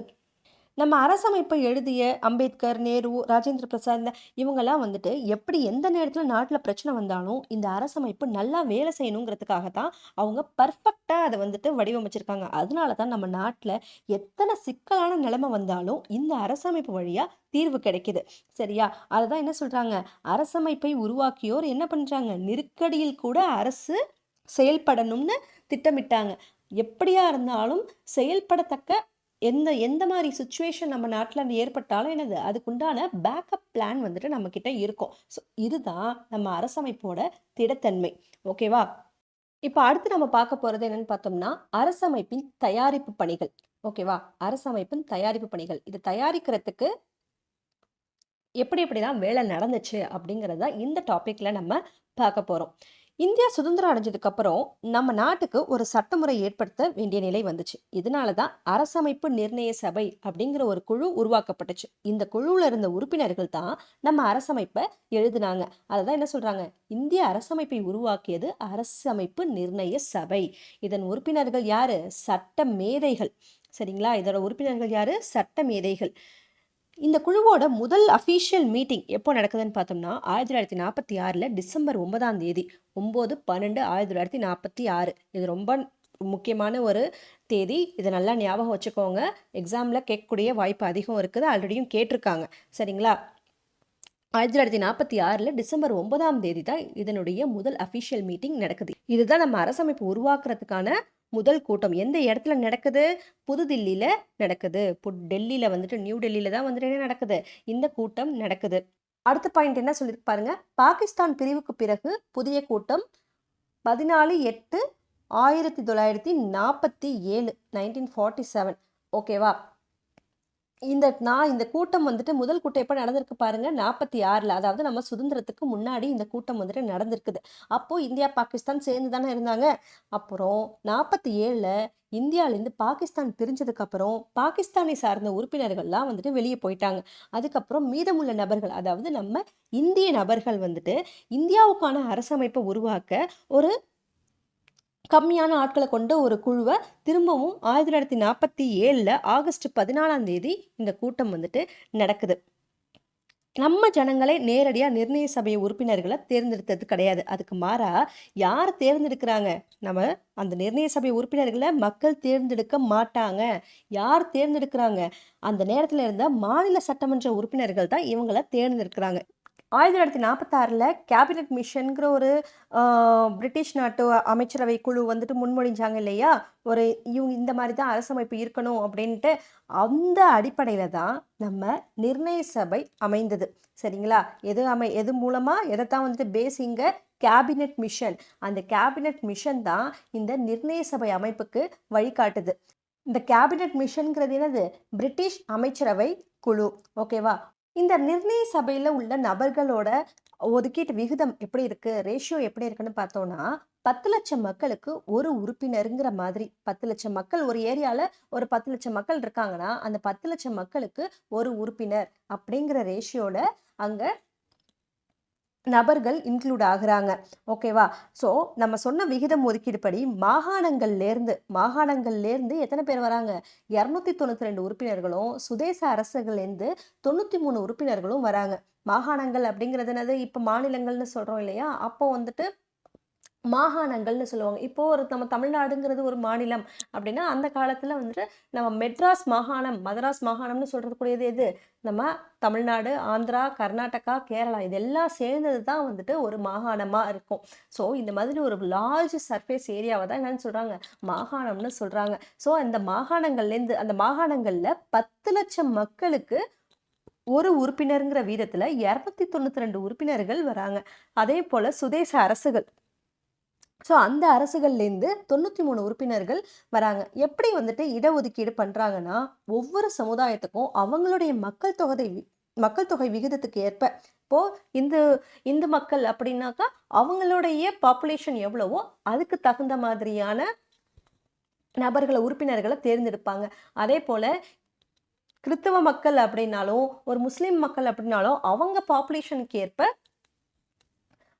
நம்ம அரசமைப்பை எழுதிய அம்பேத்கர், நேரு, ராஜேந்திர பிரசாத் இவங்கெல்லாம் வந்துட்டு எப்படி எந்த நேரத்துல நாட்டுல பிரச்சனை வந்தாலும் இந்த அரசமைப்பு நல்லா வேலை செய்யணுங்கிறதுக்காக தான் அவங்க பர்ஃபெக்ட்டா அதை வந்துட்டு வடிவமைச்சிருக்காங்க. அதனால தான் நம்ம நாட்டுல எத்தனை சிக்கலான நிலைமை வந்தாலும் இந்த அரசமைப்பு வழியா தீர்வு கிடைக்குது. சரியா? அதுதான் என்ன சொல்றாங்க? அரசமைப்பை உருவாக்கியோர் என்ன பண்றாங்க? நெருக்கடியில் கூட அரசு செயல்படணும்னு திட்டமிட்டாங்க. எப்படியா இருந்தாலும் செயல்படத்தக்க எந்த எந்த மாதிரி சுச்சுவேஷன் நம்ம நாட்டுல ஏற்பட்டாலும் என்னது அதுக்குண்டான பேக்கப் பிளான் வந்துட்டு நம்ம கிட்ட இருக்கும். இதுதான் நம்ம அரசமைப்போட திடத்தன்மை. ஓகேவா? இப்ப அடுத்து நம்ம பார்க்க போறது என்னன்னு பார்த்தோம்னா, அரசமைப்பின் தயாரிப்பு பணிகள். ஓகேவா? அரசமைப்பின் தயாரிப்பு பணிகள். இது தயாரிக்கிறதுக்கு எப்படி எப்படிலாம் வேலை நடந்துச்சு அப்படிங்கிறத இந்த டாபிக்ல நம்ம பார்க்க போறோம். இந்தியா சுதந்திரம் அடைஞ்சதுக்கு அப்புறம் நம்ம நாட்டுக்கு ஒரு சட்டமுறை ஏற்படுத்த வேண்டிய நிலை வந்துச்சு. இதனால தான் அரசமைப்பு நிர்ணய சபை அப்படிங்கிற ஒரு குழு உருவாக்கப்பட்டுச்சு. இந்த குழுவுல இருந்த உறுப்பினர்கள் தான் நம்ம அரசமைப்பை எழுதினாங்க. அததான் என்ன சொல்றாங்க? இந்திய அரசமைப்பை உருவாக்கியது அரசமைப்பு நிர்ணய சபை. இதன் உறுப்பினர்கள் யாரு? சட்ட மேதைகள். சரிங்களா? இதோட உறுப்பினர்கள் யாரு? சட்ட மேதைகள். இந்த குழுவோட முதல் அஃபீஷியல் மீட்டிங் எப்போ நடக்குதுன்னு பார்த்தோம்னா 1946 டிசம்பர் 9ஆம் தேதி 9/12/1946. இது ரொம்ப முக்கியமான ஒரு தேதி. இதை நல்லா ஞாபகம் வச்சுக்கோங்க. எக்ஸாமில் கேட்கக்கூடிய வாய்ப்பு அதிகம் இருக்குது. ஆல்ரெடியும் கேட்டிருக்காங்க. சரிங்களா? 1946 டிசம்பர் 9ஆம் தேதி தான் இதனுடைய முதல் அஃபீஷியல் மீட்டிங் நடக்குது. இதுதான் நம்ம அரசமைப்பு உருவாக்குறதுக்கான முதல் கூட்டம். எந்த இடத்துல நடக்குது? புதுதில்லியில நடக்குது. டெல்லியில வந்துட்டு நியூ டெல்லியில தான் வந்துட்டு என்ன நடக்குது? இந்த கூட்டம் நடக்குது. அடுத்த பாயிண்ட் என்ன சொல்லிருக்கு பாருங்க. பாகிஸ்தான் பிரிவுக்கு பிறகு புதிய கூட்டம் 14/8/1947 1947. ஓகேவா? இந்த கூட்டம் வந்துட்டு முதல் கூட்டம் எப்போ நடந்திருக்கு பாருங்க. 46, அதாவது நம்ம சுதந்திரத்துக்கு முன்னாடி இந்த கூட்டம் வந்துட்டு நடந்திருக்குது. அப்போ இந்தியா பாகிஸ்தான் சேர்ந்து தானே இருந்தாங்க. அப்புறம் 47ல இந்தியாவிலேருந்து பாகிஸ்தான் பிரிஞ்சதுக்கு அப்புறம் பாகிஸ்தானை சார்ந்த உறுப்பினர்கள்லாம் வந்துட்டு வெளியே போயிட்டாங்க. அதுக்கப்புறம் மீதமுள்ள நபர்கள், அதாவது நம்ம இந்திய நபர்கள் வந்துட்டு இந்தியாவுக்கான அரசமைப்பை உருவாக்க ஒரு கம்மியான ஆட்களை கொண்ட ஒரு குழுவை திரும்பவும் 1947 ஆகஸ்ட் 14ஆம் தேதி இந்த கூட்டம் வந்துட்டு நடக்குது. நம்ம ஜனங்களே நேரடியாக நிர்ணய சபை உறுப்பினர்களை தேர்ந்தெடுத்தது கிடையாது. அதுக்கு மாறா யார் தேர்ந்தெடுக்கிறாங்க? நம்ம அந்த நிர்ணய சபை உறுப்பினர்களை மக்கள் தேர்ந்தெடுக்க மாட்டாங்க. யார் தேர்ந்தெடுக்கிறாங்க? அந்த நேரத்தில் இருந்த மாநில சட்டமன்ற உறுப்பினர்கள் தான் இவங்களை தேர்ந்தெடுக்கிறாங்க. 1946 கேபினட் மிஷன்கிற ஒரு பிரிட்டிஷ் நாட்டு அமைச்சரவை குழு வந்துட்டு முன்மொழிஞ்சாங்க இல்லையா? இவங்க இந்த மாதிரி தான் அரசமைப்பு இருக்கணும் அப்படின்ட்டு. அந்த அடிப்படையில் தான் நம்ம நிர்ணய சபை அமைந்தது. சரிங்களா? எது மூலமாக எதைத்தான் வந்துட்டு பேசிங்க? Cabinet mission. அந்த கேபினட் மிஷன் தான் இந்த நிர்ணய சபை அமைப்புக்கு வழிகாட்டுது. இந்த கேபினட் மிஷன்ங்கிறது என்னது? பிரிட்டிஷ் அமைச்சரவை குழு. ஓகேவா? இந்த நிர்ணய சபையில் உள்ள நபர்களோட ஒதுக்கீட்டு விகிதம் எப்படி இருக்கு? ரேஷியோ எப்படி இருக்குன்னு பார்த்தோம்னா 10 லட்சம் மக்களுக்கு ஒரு உறுப்பினருங்கிற மாதிரி. 10 லட்சம் மக்கள் ஒரு ஏரியாவில் ஒரு 10 லட்சம் மக்கள் இருக்காங்கன்னா அந்த 10 லட்சம் மக்களுக்கு ஒரு உறுப்பினர் அப்படிங்கிற ரேஷியோட அங்கே நபர்கள் இன்க்ளூட் ஆகுறாங்க. ஓகேவா? நம்ம சொன்ன விகிதம் ஒதுக்கீடுபடி மாகாணங்கள்லேருந்து எத்தனை பேர் வராங்க? 292 உறுப்பினர்களும் சுதேச அரசுகள்லேருந்து 93 உறுப்பினர்களும் வராங்க. மாகாணங்கள் அப்படிங்கிறது என்னது? இப்போ மாநிலங்கள்னு சொல்கிறோம் இல்லையா? அப்போ வந்துட்டு மாகாணங்கள்னு சொல்லுவாங்க. இப்போ ஒரு நம்ம தமிழ்நாடுங்கிறது ஒரு மாநிலம் அப்படின்னா, அந்த காலத்துல வந்துட்டு நம்ம மெட்ராஸ் மாகாணம், மதராஸ் மாகாணம்னு சொல்றதுக்கூடியது எது? நம்ம தமிழ்நாடு, ஆந்திரா, கர்நாடகா, கேரளா இதெல்லாம் சேர்ந்தது தான் வந்துட்டு ஒரு மாகாணமா இருக்கும். ஸோ இந்த மாதிரி ஒரு லார்ஜ் சர்ஃபேஸ் ஏரியாவ தான் என்னன்னு சொல்றாங்க? மாகாணம்னு சொல்றாங்க. ஸோ அந்த மாகாணங்கள்லேருந்து அந்த மாகாணங்கள்ல 10,00,000 மக்களுக்கு ஒரு உறுப்பினர்ங்கிற வீதத்துல 292 உறுப்பினர்கள் வராங்க. அதேபோல சுதேச அரசுகள். ஸோ அந்த அரசுகள்லேருந்து 93 உறுப்பினர்கள் வராங்க. எப்படி வந்துட்டு இடஒதுக்கீடு பண்றாங்கன்னா, ஒவ்வொரு சமுதாயத்துக்கும் அவங்களுடைய மக்கள் தொகை விகிதத்துக்கு ஏற்ப இப்போ இந்து இந்து மக்கள் அப்படின்னாக்கா, அவங்களுடைய பாப்புலேஷன் எவ்வளவோ அதுக்கு தகுந்த மாதிரியான உறுப்பினர்கள தேர்ந்தெடுப்பாங்க. அதேபோல கிறித்தவ மக்கள் அப்படின்னாலும், ஒரு முஸ்லிம் மக்கள் அப்படின்னாலும், அவங்க பாப்புலேஷனுக்கு ஏற்ப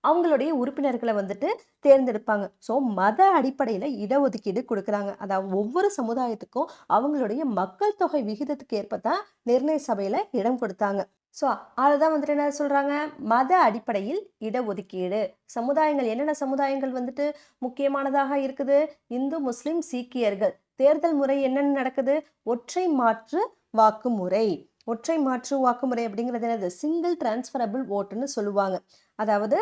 அவங்களுடைய உறுப்பினர்கள வந்துட்டு தேர்ந்தெடுப்பாங்க. ஸோ மத அடிப்படையில இடஒதுக்கீடு குடுக்குறாங்க. அதாவது ஒவ்வொரு சமுதாயத்துக்கும் அவங்களுடைய மக்கள் தொகை விகிதத்துக்கு ஏற்ப தான் நிர்ணய சபையில இடம் கொடுத்தாங்க. ஸோ அததான் வந்துட்டு என்ன சொல்றாங்க? மத அடிப்படையில் இடஒதுக்கீடு. சமுதாயங்கள் என்னென்ன சமுதாயங்கள் வந்துட்டு முக்கியமானதாக இருக்குது? இந்து, முஸ்லிம், சீக்கியர்கள். தேர்தல் முறை என்னென்ன நடக்குது? ஒற்றை மாற்று வாக்குமுறை. ஒற்றை மாற்று வாக்குமுறை அப்படிங்கிறது என்னது? சிங்கிள் டிரான்ஸ்ஃபரபிள் ஓட்டுன்னு சொல்லுவாங்க. அதாவது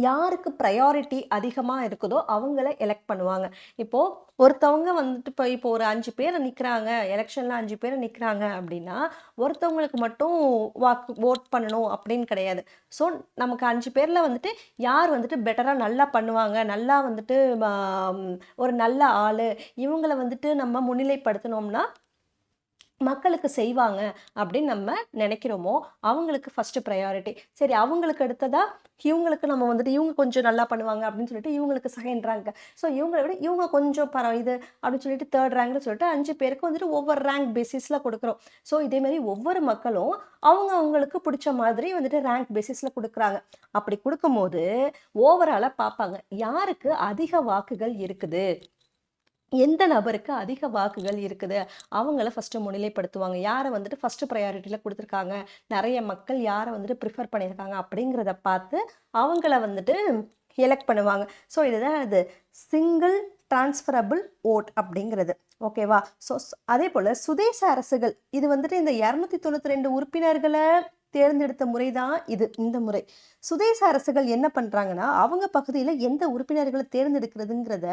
யாருக்கு ப்ரையாரிட்டி அதிகமா இருக்குதோ அவங்கள எலெக்ட் பண்ணுவாங்க. இப்போ ஒருத்தவங்க வந்துட்டு இப்போ ஒரு 5 பேர் நிக்கிறாங்க, எலெக்ஷன்ல 5 பேர் நிக்கிறாங்க அப்படின்னா, ஒருத்தவங்களுக்கு மட்டும் ஓட் பண்ணணும் அப்படின்னு கிடையாது. ஸோ நமக்கு 5 பேர்ல வந்துட்டு யார் வந்துட்டு பெட்டரா நல்லா பண்ணுவாங்க, நல்லா வந்துட்டு ஒரு நல்ல ஆளு, இவங்கள வந்துட்டு நம்ம முன்னிலைப்படுத்தினோம்னா மக்களுக்கு செய்வாங்க அப்படின்னு நம்ம நினைக்கிறோமோ, அவங்களுக்கு ஃபர்ஸ்ட் ப்ரையாரிட்டி. சரி அவங்களுக்கு அடுத்ததா இவங்களுக்கு நம்ம வந்துட்டு இவங்க கொஞ்சம் நல்லா பண்ணுவாங்க அப்படின்னு சொல்லிட்டு இவங்களுக்கு செகண்ட் ரேங்க். ஸோ இவங்கள விட இவங்க கொஞ்சம் இது அப்படின்னு சொல்லிட்டு தேர்ட் ரேங்க்னு சொல்லிட்டு 5 பேருக்கு வந்துட்டு ஒவ்வொரு ரேங்க் பேசிஸ்ல கொடுக்குறோம். ஸோ இதே மாதிரி ஒவ்வொரு மக்களும் அவங்களுக்கு பிடிச்ச மாதிரி வந்துட்டு ரேங்க் பேசிஸ்ல கொடுக்குறாங்க. அப்படி கொடுக்கும்போது ஓவராலா பார்ப்பாங்க. யாருக்கு அதிக வாக்குகள் இருக்குது? எந்த நபருக்கு அதிக வாக்குகள் இருக்குது? அவங்கள ஃபர்ஸ்ட்டு முன்னிலைப்படுத்துவாங்க. யார வந்துட்டு ஃபர்ஸ்ட் ப்ரையாரிட்டில குடுத்துருக்காங்க. நெறைய மக்கள் யார வந்துட்டு ப்ரிஃபர் பண்ணியிருக்காங்க அப்படிங்கிறத பார்த்து, அவங்கள வந்துட்டு எலெக்ட் பண்ணுவாங்க. ஸோ இதுதான் அது சிங்கிள் டிரான்ஸ்ஃபரபிள் வோட் அப்படிங்கிறது. ஓகேவா? ஸோ அதேபோல சுதேச அரசுகள். இது வந்துட்டு இந்த 292 உறுப்பினர்கள தேர்ந்தெடுத்த முறை தான் இது. இந்த முறை. சுதேச அரசுகள் என்ன பண்றாங்கன்னா, அவங்க பகுதியில எந்த உறுப்பினர்கள தேர்ந்தெடுக்கிறதுங்கிறத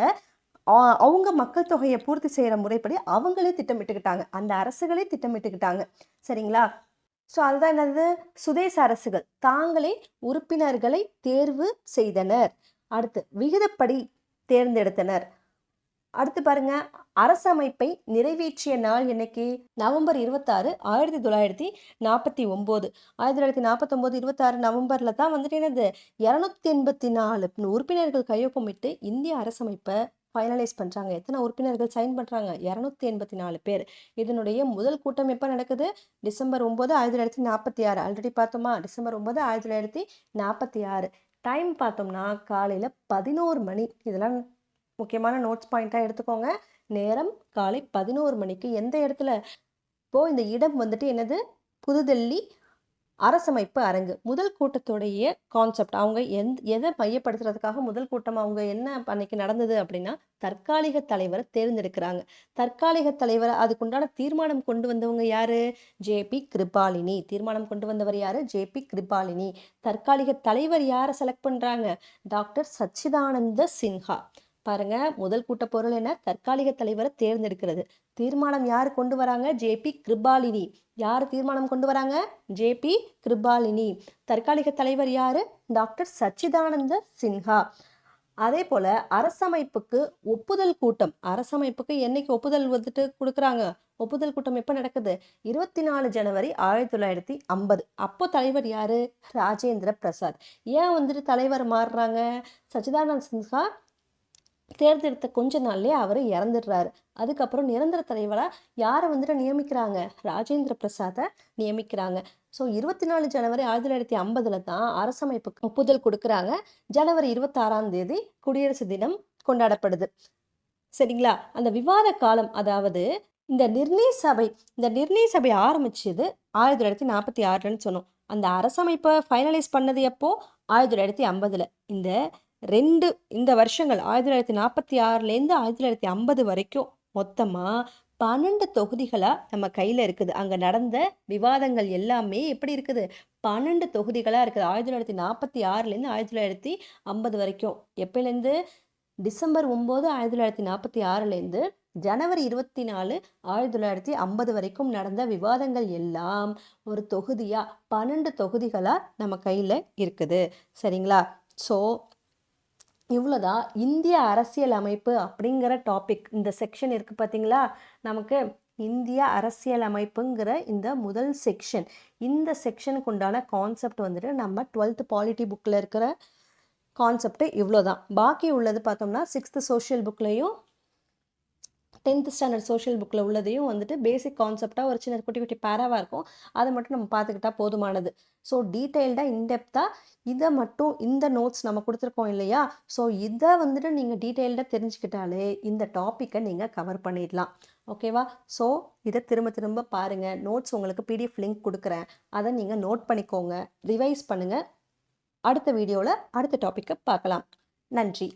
அவங்க மக்கள் தொகையை பூர்த்தி செய்யற முறைப்படி அவங்களே திட்டமிட்டுக்கிட்டாங்க. அந்த அரசுகளே திட்டமிட்டுக்கிட்டாங்க. சரிங்களா? ஸோ அதுதான் என்னது? சுதேச அரசுகள் தாங்களே உறுப்பினர்களை தேர்வு செய்தனர். அடுத்து விகிதப்படி தேர்ந்தெடுத்தனர். அடுத்து பாருங்க, அரசமைப்பை நிறைவேற்றிய நாள் என்னைக்கு? நவம்பர் 26, 1949. 1949, 26 நவம்பர்ல தான் வந்துட்டு என்னது? 284 உறுப்பினர்கள் கையொப்பமிட்டு இந்திய அரசமைப்பை ஃபைனலைஸ் பண்றாங்க. எத்தனை உறுப்பினர்கள் சைன் பண்றாங்க? 284 பேர். இதனுடைய முதல் கூட்டம் எப்ப நடக்குது? டிசம்பர் 9, 1946. ஆல்ரெடி பார்த்தோமா? டிசம்பர் 9, 1946. டைம் பார்த்தோம்னா காலையில 11 மணி. இதெல்லாம் முக்கியமான நோட்ஸ் பாயிண்டா எடுத்துக்கோங்க. நேரம் காலை 11 மணிக்கு. எந்த இடத்துல? இப்போ இந்த இடம் வந்துட்டு என்னது? புதுடெல்லி அரசமைப்பு அரங்கு. முதல் கூட்டத்துடைய கான்செப்ட் அவங்க எதை மையப்படுத்துறதுக்காக முதல் கூட்டம் அவங்க என்ன அன்னைக்கு நடந்தது அப்படின்னா, தற்காலிக தலைவரை தேர்ந்தெடுக்கிறாங்க. தற்காலிக தலைவர் அதுக்குண்டான தீர்மானம் கொண்டு வந்தவங்க யாரு? ஜே.பி. கிருபாலினி. தீர்மானம் கொண்டு வந்தவர் யாரு? ஜே.பி. கிருபாலினி. தற்காலிக தலைவர் யாரை செலக்ட் பண்றாங்க? டாக்டர் சச்சிதானந்த சின்ஹா. பாருங்க, முதல் கூட்ட பொருள் என்ன? தற்காலிக தலைவரை தேர்ந்தெடுக்கிறது. தீர்மானம் யாரு கொண்டு வராங்க? ஜே.பி. கிருபாலினி. யாரு தீர்மானம் கொண்டு வராங்க? ஜே.பி. கிருபாலினி. தற்காலிக தலைவர் யாரு? டாக்டர் சச்சிதானந்த சின்ஹா. அதே போல அரசமைப்புக்கு ஒப்புதல் கூட்டம். அரசமைப்புக்கு என்னைக்கு ஒப்புதல் வந்துட்டு கொடுக்குறாங்க? ஒப்புதல் கூட்டம் எப்ப நடக்குது? 24 ஜனவரி 1950. அப்போ தலைவர் யாரு? ராஜேந்திர பிரசாத். ஏன் வந்துட்டு தலைவர் மாறுறாங்க? சச்சிதானந்த சின்ஹா தேர்ந்தெடுத்த கொஞ்ச நாள்லயே அவர் இறந்துடுறாரு. அதுக்கப்புறம் நிரந்தர தலைவரா யாரை வந்துட்டு நியமிக்கிறாங்க? ராஜேந்திர பிரசாத்தை நியமிக்கிறாங்க. ஸோ 24 ஜனவரி 1950 தான் அரசமைப்புக்கு ஒப்புதல் கொடுக்குறாங்க. ஜனவரி 26ஆம் தேதி குடியரசு தினம் கொண்டாடப்படுது. சரிங்களா? அந்த விவாத காலம், அதாவது இந்த நிர்ணய சபை ஆரம்பிச்சது 1946ன்னு சொன்னோம். அந்த அரசமைப்பை ஃபைனலைஸ் பண்ணது எப்போ? 1950. இந்த 2 இந்த வருஷங்கள் 1946லேருந்து 1950 வரைக்கும் மொத்தமாக 12 தொகுதிகளாக நம்ம கையில் இருக்குது. அங்கே நடந்த விவாதங்கள் எல்லாமே எப்படி இருக்குது? 12 தொகுதிகளாக இருக்குது. 1946லேருந்து 1950 வரைக்கும். எப்போலேருந்து? டிசம்பர் 9 1946லேருந்து ஜனவரி 24 1950 வரைக்கும் நடந்த விவாதங்கள் எல்லாம் ஒரு தொகுதியாக 12 தொகுதிகளாக நம்ம கையில் இருக்குது. சரிங்களா? ஸோ இவ்வளோதான் இந்திய அரசியல் அமைப்பு அப்படிங்கிற டாபிக். இந்த செக்ஷன் இருக்குது பார்த்தீங்களா, நமக்கு இந்திய அரசியல் அமைப்புங்கிற இந்த முதல் செக்ஷன். இந்த செக்ஷனுக்கு உண்டான கான்செப்ட் வந்துட்டு நம்ம 12th பாலிட்டி புக்கில் இருக்கிற கான்செப்ட் இவ்வளோ தான். பாக்கி உள்ளது பார்த்தோம்னா 6th social புக்லேயும் 10th standard social புக்கில் உள்ளதையும் வந்துட்டு பேசிக் கான்செப்டாக ஒரு சின்ன குட்டி குட்டி பேராவாக இருக்கும். அதை மட்டும் நம்ம பார்த்துக்கிட்டா போதுமானது. ஸோ டீட்டெயில்டாக இன்டெப்த்தாக இதை மட்டும் இந்த நோட்ஸ் நம்ம கொடுத்துருக்கோம் இல்லையா, ஸோ இதை வந்துட்டு நீங்கள் டீட்டெயில்டாக தெரிஞ்சுக்கிட்டாலே இந்த டாப்பிக்கை நீங்கள் கவர் பண்ணிடலாம். ஓகேவா? ஸோ இதை திரும்ப திரும்ப பாருங்கள். நோட்ஸ் உங்களுக்கு பிடிஎஃப் லிங்க் கொடுக்குறேன், அதை நீங்கள் நோட் பண்ணிக்கோங்க, ரிவைஸ் பண்ணுங்கள். அடுத்த வீடியோவில் அடுத்த டாப்பிக்கை பார்க்கலாம். நன்றி.